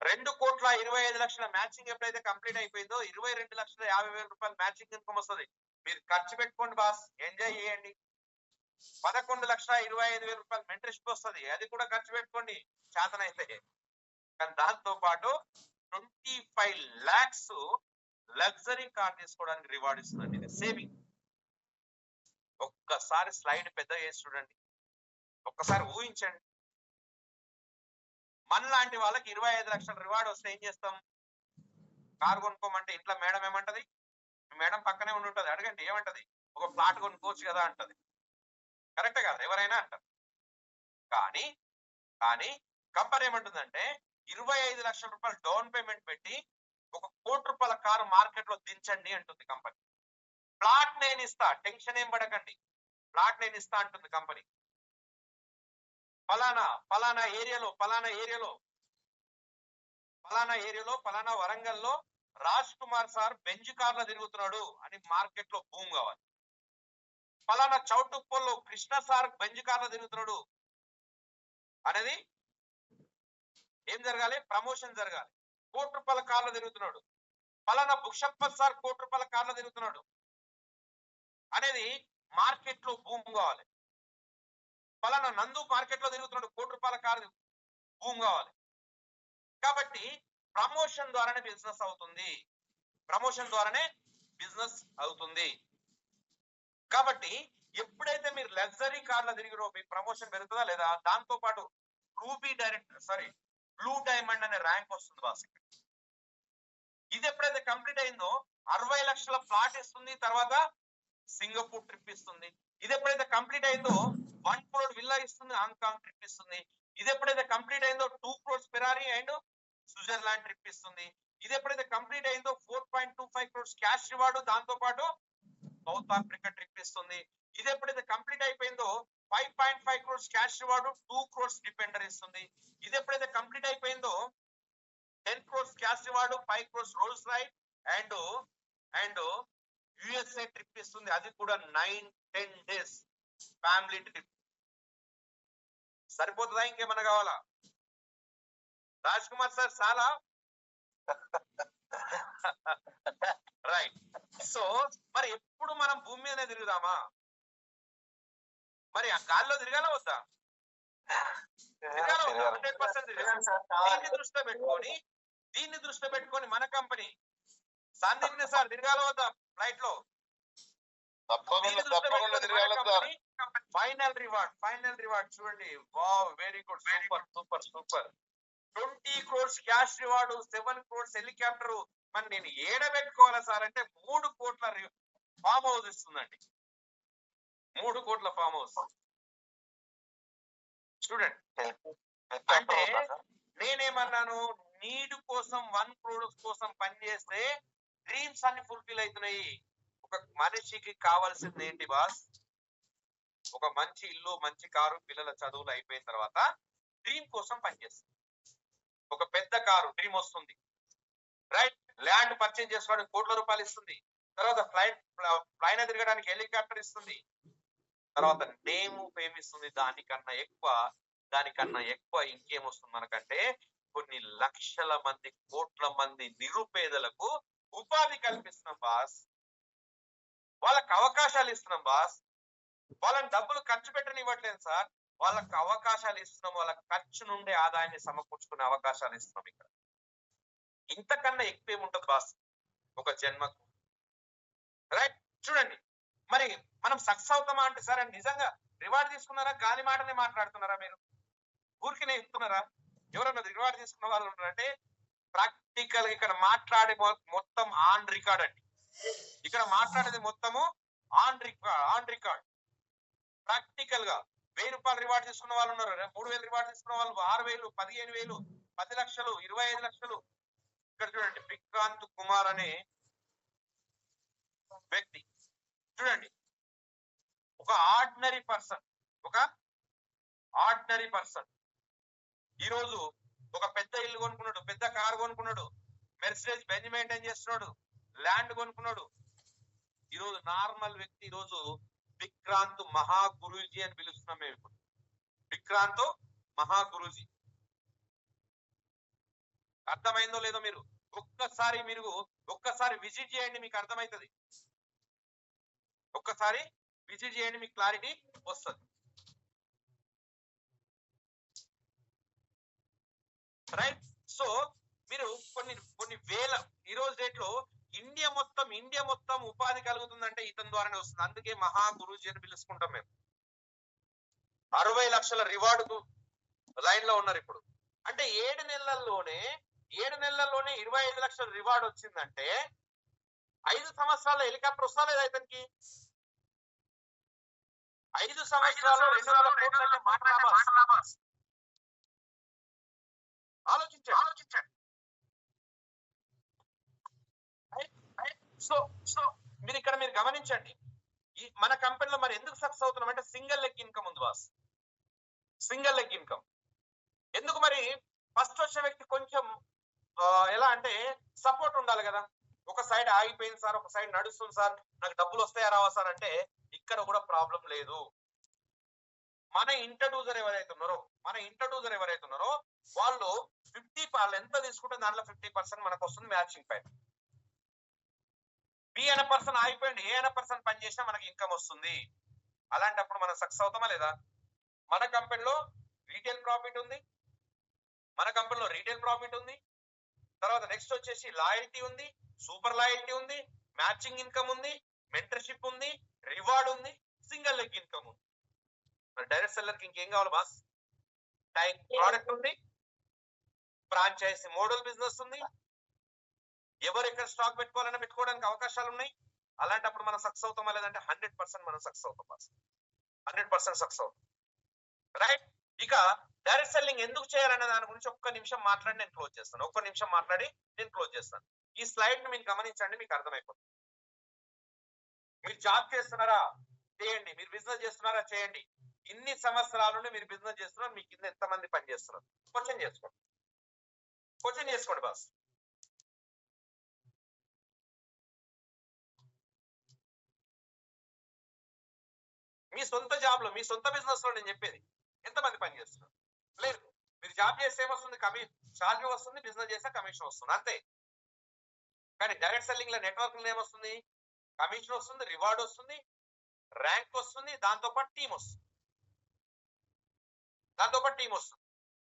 2,25,00,000 మ్యాచింగ్ ఎప్పుడైతే కంప్లీట్ అయిపోయిందో 22,50,000 రూపాయలు మ్యాచింగ్ ఇన్కమ్ వస్తుంది. మీరు ఖర్చు పెట్టుకోండి బాస్, ఎంజాయ్ చేయండి. 11,25,000 రూపాయలు మెంటర్షిప్ వస్తుంది, అది కూడా ఖర్చు పెట్టుకోండి చేతనైతే. కానీ దాంతో పాటు 25 lakhs లగ్జరీ కార్ తీసుకోవడానికి రివార్డ్ ఇస్తుందండి. ఇది సేవింగ్. ఒక్కసారి స్లైడ్ పెద్ద చేసి చూడండి, ఒక్కసారి ఊహించండి. మన లాంటి వాళ్ళకి 25 లక్షల రివార్డ్ వస్తే ఏం చేస్తాం? కార్ కొనుక్కోమంటే ఇంట్లో మేడం ఏమంటది? మేడం పక్కనే ఉండి అడగండి, ఏమంటది? ఒక ప్లాట్ కొనుక్కోవచ్చు కదా అంటది. కరెక్టే కదా? ఎవరైనా అంటారు. కానీ కంపెనీ ఏమంటుందంటే 25 లక్షల రూపాయలు డౌన్ పేమెంట్ పెట్టి 1 కోటి రూపాయల కారు మార్కెట్ లో దించండి అంటుంది కంపెనీ. ప్లాట్ నేను ఇస్తా, టెన్షన్ ఏం పడకండి, ప్లాట్ నేను ఇస్తా అంటుంది కంపెనీ. పలానా ఏరియాలో పలానా వరంగల్లో రాజ్ కుమార్ సార్ బెంజ్ కార్లో తిరుగుతున్నాడు అని మార్కెట్ లో భూమి కావాలి. పలానా చౌటుప్పల్లో కృష్ణ సార్ బెంజ్ కార్లో తిరుగుతున్నాడు అనేది ఏం జరగాలి? ప్రమోషన్ జరగాలి. 1 కోటి రూపాయల కార్లో తిరుగుతున్నాడు, పలానా బుక్షప్పత్ సార్ 1 కోటి రూపాయల కార్లో తిరుగుతున్నాడు అనేది మార్కెట్ లో భూమి కావాలి. పలానా నందు మార్కెట్ లో తిరుగుతున్నాడు 1 కోటి రూపాయల కారు భూమి కావాలి. కాబట్టి ప్రమోషన్ ద్వారానే బిజినెస్ అవుతుంది. కాబట్టి ఎప్పుడైతే మీరు లగ్జరీ కార్లో తిరిగిరో మీకు ప్రమోషన్ పెరుగుతుందా లేదా? దాంతో పాటు బ్లూ డైమండ్ అనే ర్యాంక్ వస్తుంది బాస్. ఇది ఎప్పుడైతే కంప్లీట్ అయిందో 60 లక్షల ప్లాట్ ఇస్తుంది, తర్వాత సింగపూర్ ట్రిప్ ఇస్తుంది. ఇది ఎప్పుడైతే కంప్లీట్ అయిందో 1 crore విల్లా ఇస్తుంది, హాంకాంగ్ ట్రిప్ ఇస్తుంది. ఇది ఎప్పుడైతే కంప్లీట్ అయిందో 2 crores Ferrari and Switzerland trip ఇస్తుంది. ఇది ఎప్పుడైతే కంప్లీట్ అయిందో 4.25 crores క్యాష్ రివార్డు, దాంతో పాటు సౌత్ ఆఫ్రికా ట్రిప్ ఇస్తుంది. ఇది ఎప్పుడైతే కంప్లీట్ అయిపోయిందో 5.5 crores cash reward, 2 crores defender ఇస్తుంది. ఇది ఎప్పుడైతే కంప్లీట్ అయిపోయిందో 10 crores cash reward, 5 crores Rolls Royce and USA trip ఇస్తుంది. అది కూడా 9-10 days ఫ్యామిలీ ట్రిప్. సరిపోతుందా? ఇంకేమన్నా కావాలా? రాజ్ కుమార్ సార్ చాలా రైట్. సో మరి ఎప్పుడు మనం భూమి మీద తిరుగుదామా? మరి ఆ గాల్లో తిరగాల వద్దా? 100% దీన్ని దృష్టిలో పెట్టుకొని మన కంపెనీ సందీప్ సార్ తిరగాల వద్దా ఫ్లైట్ లో? ఫైనల్ రివార్డ్ చూడండి. Wow, very good, super. 20 crores cash reward, 7 crores helicopter. మరి నేను ఏడబెట్టుకోవాలా సార్ అంటే 3 కోట్ల ఫామ్ హౌస్ ఇస్తుందండి. 3 కోట్ల ఫామ్ హౌస్ చూడండి. అంటే నేనేమన్నాను? నీడ్ కోసం 1 crore కోసం పనిచేస్తే డ్రీమ్స్ అన్ని ఫుల్ఫిల్ అవుతున్నాయి. ఒక మనిషికి కావాల్సింది ఏంటి బాస్? ఒక మంచి ఇల్లు, మంచి కారు, పిల్లల చదువులు అయిపోయిన తర్వాత డ్రీమ్ కోసం పనిచేస్తుంది. ఒక పెద్ద కారు డ్రీమ్ వస్తుంది, రైట్? ల్యాండ్ పర్చేజ్ చేసుకోవడానికి కోట్ల రూపాయలు ఇస్తుంది. తర్వాత ఫ్లైట్ తిరగడానికి హెలికాప్టర్ ఇస్తుంది. తర్వాత నేమ్ ఫేమ్ ఇస్తుంది. దానికన్నా ఎక్కువ ఇంకేమొస్తుంది మనకంటే కొన్ని లక్షల మంది, కోట్ల మంది నిరుపేదలకు ఉపాధి కల్పిస్తున్నాం బాస్. వాళ్ళకి అవకాశాలు ఇస్తున్నాం బాస్. వాళ్ళని డబ్బులు ఖర్చు పెట్టనివ్వట్లేదు సార్, వాళ్ళకి అవకాశాలు ఇస్తున్నాం. వాళ్ళ ఖర్చు నుండి ఆదాయాన్ని సమకూర్చుకునే అవకాశాలు ఇస్తున్నాం. ఇక్కడ ఇంతకన్నా ఎక్కువ ఏముంటది బాస్ ఒక జన్మకు, రైట్? చూడండి, మరి మనం సక్సెస్ అవుతామా అంటే సార్ నిజంగా రివార్డ్ తీసుకున్నారా? గాలి మాటనే మాట్లాడుతున్నారా? మీరు ఊరికినే ఇస్తున్నారా? ఎవరన్నా రివార్డ్ తీసుకున్న వాళ్ళు ఉన్నారంటే ప్రాక్టికల్ ఇక్కడ మాట్లాడే మొత్తం ఆన్ రికార్డ్ అండి. ఇక్కడ మాట్లాడేది మొత్తము ఆన్ రికార్డ్. ప్రాక్టికల్ గా 1000 రూపాయలు రివార్డ్ తీసుకున్న వాళ్ళు ఉన్నారు, 3000 రివార్డ్ తీసుకున్న వాళ్ళు 6000, 15000, 10 లక్షలు, 25 లక్షలు. ఇక్కడ చూడండి, విక్రాంత్ కుమార్ అనే వ్యక్తి చూడండి, ఒక ఆర్డినరీ పర్సన్ ఈరోజు ఒక పెద్ద ఇల్లు కొనుక్కున్నాడు, పెద్ద కారు కొనుక్కున్నాడు, మెర్సిడెస్ బెంజ్ మెయింటైన్ చేస్తున్నాడు, ల్యాండ్ కొనుక్కున్నాడు. ఈరోజు నార్మల్ వ్యక్తి ఈరోజు విక్రాంత్ మహా గురూజీ అని పిలుస్తున్నాం మేము ఇప్పుడు. విక్రాంత్ మహా గురూజీ. అర్థమైందో లేదో మీరు ఒక్కసారి విజిట్ చేయండి, మీకు అర్థమవుతుంది. ఒక్కసారి విజిట్ చేయండి, మీకు క్లారిటీ వస్తుంది. రైట్? సో మీరు కొన్ని వేల, ఈ రోజు డేట్ లో ఇండియా మొత్తం ఉపాధి కలుగుతుందంటే ఇతని ద్వారానే వస్తుంది. అందుకే మహా గురూజీ అని పిలుచుకుంటాం మేము. 60 లక్షల రివార్డు లైన్ లో ఉన్నారు ఇప్పుడు. అంటే 7 నెలల్లోనే 25 లక్షల రివార్డ్ వచ్చిందంటే 5 సంవత్సరాల హెలికాప్టర్ వస్తా లేదా ఇతనికి? 5 సంవత్సరాలు 200 కోట్ల మాట. ఆలోచించండి. సో మీరు ఇక్కడ గమనించండి, మన కంపెనీలో మరి ఎందుకు సక్సెస్ అవుతున్నాం అంటే సింగిల్ లెగ్ ఇన్కమ్ ఉంది బాస్. సింగిల్ లెగ్ ఇన్కమ్ ఎందుకు? మరి ఫస్ట్ వచ్చే వ్యక్తి కొంచెం ఎలా అంటే సపోర్ట్ ఉండాలి కదా. ఒక సైడ్ ఆగిపోయింది సార్, ఒక సైడ్ నడుస్తుంది సార్, నాకు డబ్బులు వస్తాయా రావా సార్ అంటే ఇక్కడ కూడా ప్రాబ్లం లేదు. మన ఇంట్రడ్యూసర్ ఎవరైతే ఉన్నారో వాళ్ళు 50 ఎంత తీసుకుంటే దాంట్లో 50% మనకు వస్తుంది మ్యాచింగ్ పైన. బి అనే పర్సన్ ఆగిపోయింది, ఏ అనే పర్సన్ పని చేసినా మనకి ఇన్కమ్ వస్తుంది. అలాంటప్పుడు మనం సక్సెస్ అవుతామా లేదా? మన కంపెనీలో రీటైల్ ప్రాఫిట్ ఉంది, తర్వాత నెక్స్ట్ వచ్చేసి లాయల్టీ ఉంది, సూపర్ లాయల్టీ ఉంది, మ్యాచింగ్ ఇన్కమ్ ఉంది, మెంటర్షిప్ ఉంది, రివార్డ్ ఉంది, సింగిల్ లెగ్ ఇన్కమ్ ఉంది. మరి డైరెక్ట్ సెల్లర్ కి ఇంకేం కావాలి బాస్? టైం ప్రోడక్ట్ ఉంది, ఫ్రాంచైజీ మోడల్ బిజినెస్ ఉంది, ఎవరు ఎక్కడ స్టాక్ పెట్టుకోవడానికి అవకాశాలు ఉన్నాయి. అలాంటప్పుడు మనం సక్సెస్ అవుతామా లేదంటే 100% మనం సక్సెస్ అవుతాం బాస్. 100% సక్సెస్ అవుతాం, రైట్? ఇక డైరెక్ట్ సెల్లింగ్ ఎందుకు చేయాలనే దాని గురించి ఒక్క నిమిషం మాట్లాడి నేను క్లోజ్ చేస్తాను. ఈ స్లైడ్ ని మీరు గమనించండి, మీకు అర్థమైపోతుంది. మీరు జాబ్ చేస్తున్నారా? చేయండి. మీరు బిజినెస్ చేస్తున్నారా? చేయండి. ఇన్ని సంవత్సరాల నుండి మీరు బిజినెస్ చేస్తున్నారు, మీ కింద ఎంతమంది పని చేస్తున్నారు? క్వశ్చన్ చేసుకోండి బాస్. మీ సొంత జాబ్ లో, మీ సొంత బిజినెస్ లో నేను చెప్పేది, ఎంతమంది పని చేస్తున్నారు? లేదు. మీరు జాబ్ చేస్తే ఏమొస్తుంది? శాలరీ వస్తుంది, బిజినెస్ చేస్తే కమిషన్ వస్తుంది, అంతే. కానీ డైరెక్ట్ సెల్లింగ్ లో నెట్వర్క్ ఏమొస్తుంది? కమిషన్ వస్తుంది, రివార్డ్ వస్తుంది, ర్యాంక్ వస్తుంది, దాంతోపాటు టీం వస్తుంది.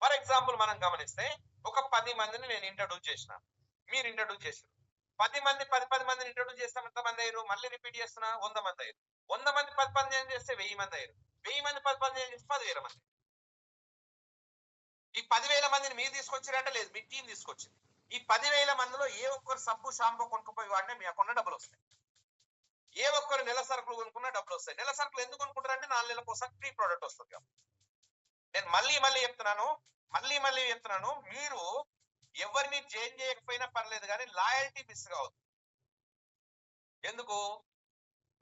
ఫర్ ఎగ్జాంపుల్ మనం గమనిస్తే ఒక 10 మందిని నేను ఇంట్రడ్యూస్ చేసిన, మీరు ఇంట్రడ్యూస్ చేశారు. 10 మందిని ఇంట్రడ్యూస్ చేస్తాం, ఎంతమంది అయ్యారు? మళ్ళీ రిపీట్ చేస్తున్నా, 100 మంది అయ్యారు. 100 మంది 10 మంది చేస్తే 1000 మంది అయ్యారు. 1000 మంది 10 మంది చేస్తే 10,000 మంది. ఈ 10,000 మందిని మీరు తీసుకొచ్చారంటే లేదు, మీ టీం తీసుకొచ్చింది. ఈ 10,000 మందిలో ఏ ఒక్కరు సబ్బు షాంపూ కొనుక్కుపోయి వాడినా మీ అకౌంట్లో డబ్బులు వస్తాయి. ఏ ఒక్కరు నెల సరుకులు కొనుక్కున్నా డబ్బులు వస్తాయి. నెల సరుకులు ఎందుకు కొనుక్కుంటారంటే 4 నెలలకు ఒకసారి ఫ్రీ ప్రోడక్ట్ వస్తుంది. నేను మళ్ళీ చెప్తున్నాను, మీరు ఎవరిని చేంజ్ చేయకపోయినా పర్లేదు కానీ లాయల్టీ మిస్ కావద్దు. ఎందుకు?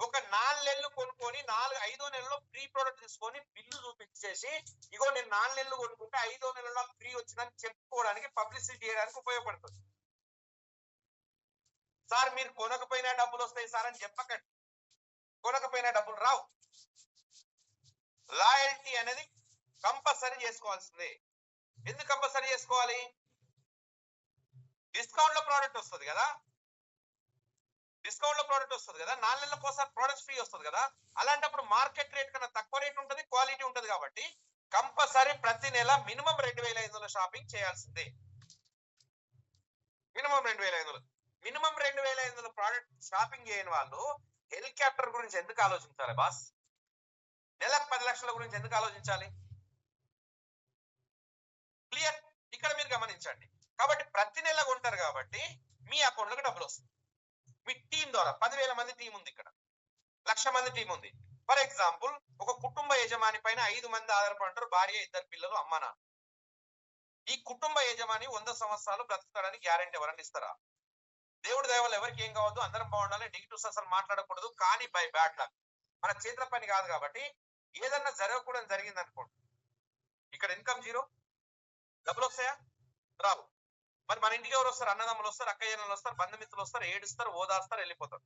ఒక 4 నెలలు కొనుక్కొని 5వ నెలలో ఫ్రీ ప్రోడక్ట్ తీసుకొని బిల్లు చూపించేసి ఇగో నేను 4 నెలలు కొనుక్కుంటే 5వ నెలలో ఫ్రీ వచ్చిందని చెప్పుకోవడానికి పబ్లిసిటీ చేయడానికి ఉపయోగపడుతుంది. సార్ మీరు కొనకపోయినా డబ్బులు వస్తాయి సార్ అని చెప్పకండి. కొనకపోయినా డబ్బులు రావు. లాయల్టీ అనేది కంపల్సరీ చేసుకోవాల్సిందే. ఎందుకు కంపల్సరీ చేసుకోవాలి? డిస్కౌంట్ లో ప్రోడక్ట్ వస్తుంది కదా, 4 నెలల కోసం ప్రోడక్ట్ ఫ్రీ వస్తుంది కదా. అలాంటప్పుడు మార్కెట్ రేట్ కన్నా తక్కువ రేట్ ఉంటుంది, క్వాలిటీ ఉంటుంది. కాబట్టి కంపల్సరీ ప్రతి నెల మినిమం 2500 షాపింగ్ చేయాల్సిందే. మినిమం 2500. మినిమం 2500 ప్రోడక్ట్ షాపింగ్ చేయని వాళ్ళు హెలికాప్టర్ గురించి ఎందుకు ఆలోచించాలి బాస్? నెలకు 10 లక్షల గురించి ఎందుకు ఆలోచించాలి? క్లియర్? ఇక్కడ మీరు గమనించండి. కాబట్టి ప్రతి నెల కొంటారు కాబట్టి మీ అకౌంట్ లోకి డబ్బులు వస్తుంది. మీ టీం ద్వారా 10,000 మంది టీం ఉంది, ఇక్కడ 1,00,000 మంది టీం ఉంది. ఫర్ ఎగ్జాంపుల్ ఒక కుటుంబ యజమాని పైన 5 మంది ఆధారపడతారు, భార్య, 2 పిల్లలు, అమ్మ, నాన్న. ఈ కుటుంబ యజమాని 100 సంవత్సరాలు బ్రతుకుతాడని గ్యారెంటీ ఎవరన్నా ఇస్తారా? దేవుడి దయ వల్ల ఎవరికి ఏం కావద్దు, అందరం బాగుండాలి, నెగిటివ్స్ అసలు మాట్లాడకూడదు. కానీ బై బ్యాడ్ లక్ మన చేతుల పని కాదు కాబట్టి ఏదన్నా జరగకూడదు జరిగింది అనుకోండి, ఇక్కడ ఇన్కమ్ జీరో, డబ్బులు వస్తాయా? రావు. మరి మన ఇంటికి ఎవరు వస్తారు? అన్నదమ్ములు వస్తారు, అక్కయ్యలు వస్తారు, బంధుమిత్రులు వస్తారు, ఏడుస్తారు, ఓదాస్తారు, వెళ్ళిపోతారు.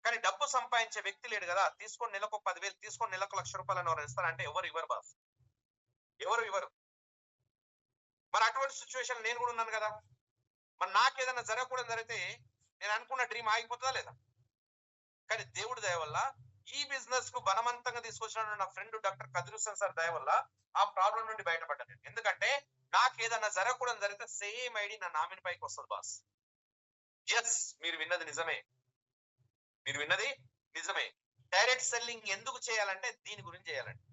కానీ డబ్బు సంపాదించే వ్యక్తి లేడు కదా. తీసుకొని నెలకు 10,000, తీసుకొని నెలకు 1,00,000 రూపాయలు ఎవరు ఇస్తారు అంటే ఎవరు ఇవ్వరు బాస్, ఎవరు ఇవ్వరు. మరి అటువంటి సిచ్యువేషన్ నేను కూడా ఉన్నాను కదా. మరి నాకేదైనా జరగకూడదు జరిగితే నేను అనుకున్న డ్రీమ్ ఆగిపోతుందా లేదా? కానీ దేవుడి దయ వల్ల ఈ బిజినెస్ కు బలవంతంగా తీసుకొచ్చిన నా friend doctor Kadir Hussain sir దయ వల్ల ఆ ప్రాబ్లం నుండి బయటపడ్డాను. ఎందుకంటే నాకు ఏదన్నా జరగకూడదు జరిగితే సేమ్ ఐడి నా నామిని పైకి వస్తుంది బాస్. ఎస్, మీరు విన్నది నిజమే, మీరు విన్నది నిజమే. డైరెక్ట్ సెల్లింగ్ ఎందుకు చేయాలంటే దీని గురించి చేయాలండి.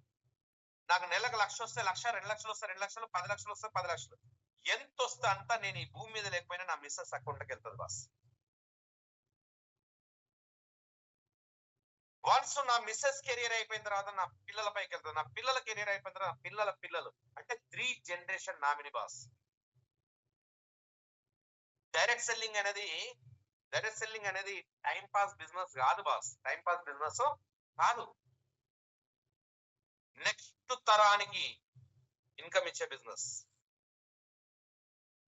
నాకు నెలకు 1,00,000 వస్తే 1,00,000, 2,00,000 వస్తే 2,00,000, 10 లక్షలు వస్తే 10 లక్షలు, ఎంత వస్తే అంతా నేను ఈ భూమి మీద లేకపోయినా నా మిస్సెస్ అకౌంట్కి వెళ్తుంది బాస్. వన్స్ నా మిస్సెస్ కెరీర్ అయిపోయిన తర్వాత నా పిల్లల పైకి వెళ్తుంది, నా పిల్లల కెరీర్ అయిపోయిన తర్వాత నా పిల్లల పిల్లలు, అంటే 3 generation nominee boss. Direct selling అనేది టైం పాస్ బిజినెస్ కాదు బాస్. టైం పాస్ బిజినెస్ కాదు, నెక్స్ట్ తరానికి ఇన్కమ్ ఇచ్చే బిజినెస్.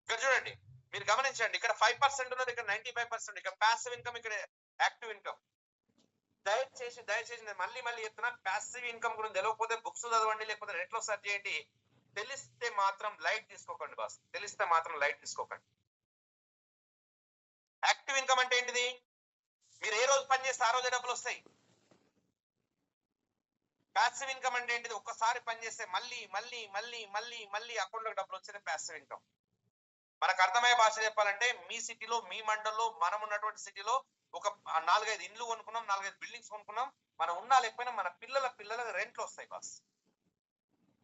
ఇక్కడ చూడండి, మీరు గమనించండి, ఇక్కడ 5% ఉన్నది, ఇక్కడ 95%. ఇక్కడ ప్యాసివ్ ఇన్కమ్, ఇక్కడ యాక్టివ్ ఇన్కమ్. దయచేసి నేను మళ్ళీ చెప్తున్నా, ప్యాసివ్ ఇన్కమ్ గురించి తెలియకపోతే బుక్స్ చదవండి, లేకపోతే నెట్ లో సెర్చ్ చేయండి. తెలిస్తే మాత్రం లైట్ తీసుకోకండి బాస్, తెలిస్తే మాత్రం లైట్ తీసుకోకండి. యాక్టివ్ ఇన్కమ్ అంటే ఏంటిది? మీరు ఏ రోజు పని చేస్తే ఆ రోజే డబ్బులు వస్తాయి. ప్యాసివ్ ఇన్కమ్ అంటే ఏంటిది? ఒక్కసారి పని చేస్తే మళ్ళీ అకౌంట్ లోకి డబ్బులు వచ్చేది ప్యాసివ్ ఇన్కమ్. మనకు అర్థమయ్యే భాష చెప్పాలంటే, మీ సిటీలో, మీ మండల్లో, మనం ఉన్నటువంటి సిటీలో ఒక 4-5 ఇండ్లు కొనుక్కున్నాం, 4-5 బిల్డింగ్స్ కొనుక్కున్నాం, మనం ఉన్నా లేకపోయినా మన పిల్లల రెంట్లు వస్తాయి బాస్.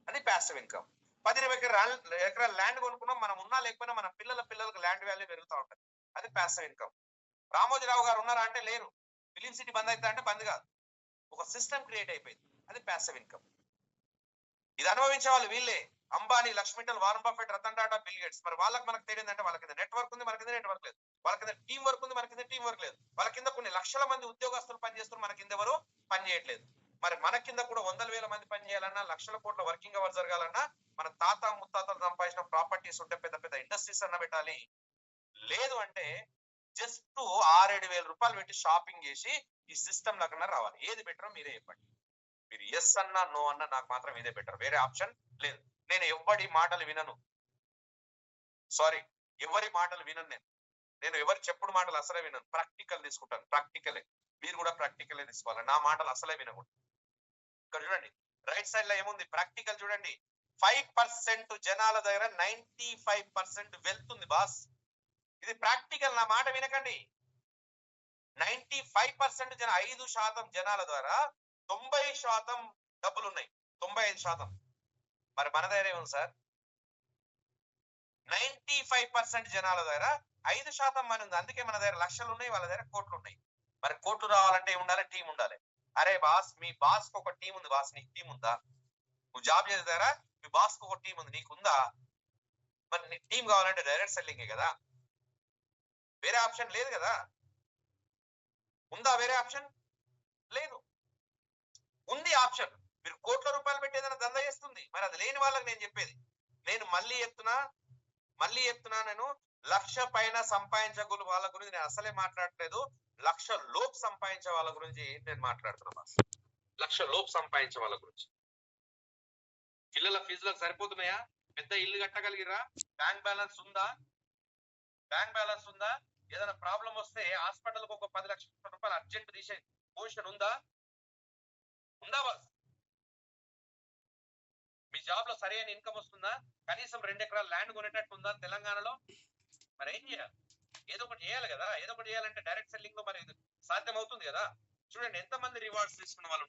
అది ప్యాసివ్ ఇన్కమ్. 10-20 ఎకరాల ల్యాండ్ కొనుక్కున్నాం, మనం ఉన్నా లేకపోయినా మన పిల్లలకు ల్యాండ్ వాల్యూ పెరుగుతూ ఉంటుంది. అది ప్యాసివ్ ఇన్కమ్. రామోజీరావు గారు ఉన్నారా అంటే లేరు. ఫిలిం సిటీ బంద్ అవుతా అంటే బంద్ కాదు, ఒక సిస్టమ్ క్రియేట్ అయిపోయింది. అది ప్యాసివ్ ఇన్కమ్. ఇది అనుభవించే వాళ్ళు వీళ్ళే, Ambani, లక్ష్మిటల్, Warren Buffett, Ratan Tata, bill gates. మరి వాళ్ళకి మనకు తెలియదంటే వాళ్ళ కింద నెట్వర్క్ ఉంది, మన కింద నెట్వర్క్ లేదు. వాళ్ళ కింద టీం వర్క్ ఉంది, మన కింద టీం వర్క్ లేదు. వాళ్ళ కింద కొన్ని లక్షల మంది ఉద్యోగస్తులు పనిచేస్తున్నారు, మన కింద ఎవరు పని చేయట్లేదు. మరి మన కింద కూడా 100,000 మంది పని చేయాలన్నా, లక్షల కోట్ల వర్కింగ్ అవర్స్ జరగాలన్నా, మన తాత ముత్తాతలు సంపాదించిన ప్రాపర్టీస్ ఉంటే పెద్ద ఇండస్ట్రీస్ అన్న పెట్టాలి. లేదు అంటే జస్ట్ 6-7 వేల రూపాయలు పెట్టి షాపింగ్ చేసి ఈ సిస్టమ్ లకన్నా రావాలి. ఏది బెటరో మీరే చెప్పండి. మీరు ఎస్ అన్నా నో అన్నా నాకు మాత్రం ఇదే బెటర్, వేరే ఆప్షన్ లేదు. నేను ఎవరి మాటలు వినను, సారీ, ఎవరి మాటలు వినను. నేను ఎవరి చెప్పుడు మాటలు అసలే వినను. ప్రాక్టికల్ తీసుకుంటాను, ప్రాక్టికలే. మీరు కూడా ప్రాక్టికలే తీసుకోవాలి, నా మాటలు అసలే వినకూడదు. ఇక్కడ చూడండి, రైట్ సైడ్ లో ఏముంది? ప్రాక్టికల్ చూడండి. 5% జనాల దగ్గర 95% వెళ్తుంది బాస్. ఇది ప్రాక్టికల్, నా మాట వినకండి. 95% 5% జనాల ద్వారా 90% డబ్బులు ఉన్నాయి, 95%. మరి మన దగ్గర ఏముంది సార్? 95% జనాల దగ్గర 5% మనీ ఉంది. అందుకే మన దగ్గర లక్షలు ఉన్నాయి, వాళ్ళ దగ్గర కోట్లు ఉన్నాయి. మరి కోట్లు రావాలంటే ఉండాలి, టీం ఉండాలి. అరే బాస్, మీ బాస్ కు ఒక టీం ఉంది బాస్, నీకు టీం ఉందా? నువ్వు జాబ్ చేసే దగ్గర మీ బాస్ కు ఒక టీం ఉంది, నీకుందా? మరి నీ టీం కావాలంటే డైరెక్ట్ సెల్లింగే కదా, వేరే ఆప్షన్ లేదు కదా. ఉందా వేరే ఆప్షన్? లేదు. ఉంది ఆప్షన్. మీరు కోట్ల రూపాయలు పెట్టి ఏదైనా దందా చేస్తుంది. మరి అది లేని వాళ్ళకి నేను చెప్పేది. నేను మళ్ళీ చెప్తున్నా నేను 1,00,000 పైన సంపాదించగల వాళ్ళ గురించి నేను అసలే మాట్లాడట్లేదు. 1,00,000 లోపు సంపాదించే వాళ్ళ గురించి నేను మాట్లాడుతున్నా బాస్. 1,00,000 లోపు సంపాదించే వాళ్ళ గురించి. పిల్లల ఫీజులకు సరిపోతున్నాయా? పెద్ద ఇల్లు కట్టగలిగిరా? బ్యాంక్ బ్యాలెన్స్ ఉందా? ఏదైనా ప్రాబ్లం వస్తే హాస్పిటల్ కు ఒక 10 లక్షల రూపాయలు అర్జెంట్ తీసే పొజిషన్ ఉందా? బాస్? మీ జాబ్ లో సరైన ఇన్కమ్ వస్తుందా? కనీసం 2 ఎకరాల ల్యాండ్ కొనేటట్టు ఉందా తెలంగాణలో? మరి ఏం చేయాలి? ఏదో ఒకటి చేయాలి కదా. ఏదో ఒకటి చేయాలంటే డైరెక్ట్ సెల్లింగ్ లో మరి సాధ్యం అవుతుంది కదా. చూడండి ఎంతమంది రివార్డ్స్ తీసుకున్న వాళ్ళు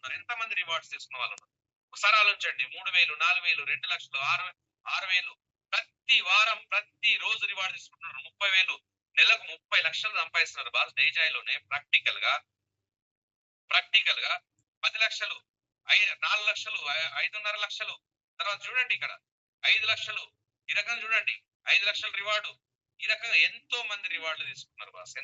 ఉన్నారు. ఒకసారి ఆలోచించండి. 3,000, 4,000, 2,00,000, 6,000 ప్రతి వారం ప్రతి రోజు రివార్డ్ తీసుకుంటున్నారు. 30,000 నెలకు 30 లక్షలు సంపాదిస్తున్నారు బాస్. డేజాయిలోనే ప్రాక్టికల్ గా 10 లక్షలు, 4 లక్షలు, 5.5 లక్షలు. తర్వాత చూడండి ఇక్కడ 5 లక్షలు. ఈ రకంగా చూడండి 5 లక్షల రివార్డు. ఈ రకంగా ఎంతో మంది రివార్డులు తీసుకున్నారు బాస్.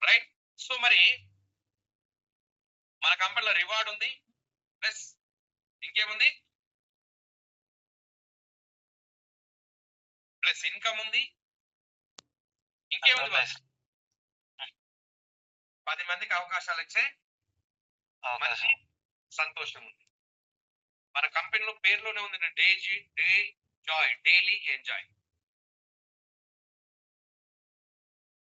రైట్. సో మరి మన కంపెనీలో రివార్డ్ ఉంది, ప్లస్ ఇంకేముంది, ప్లస్ ఇన్కమ్ ఉంది, ఇంకేముంది బాస్? 10 మందికి అవకాశాలు ఇచ్చే మంచి సంతోషం ఉంది. మన కంపెనీలో పేరులోనే ఉంది డైలీ ఎంజాయ్.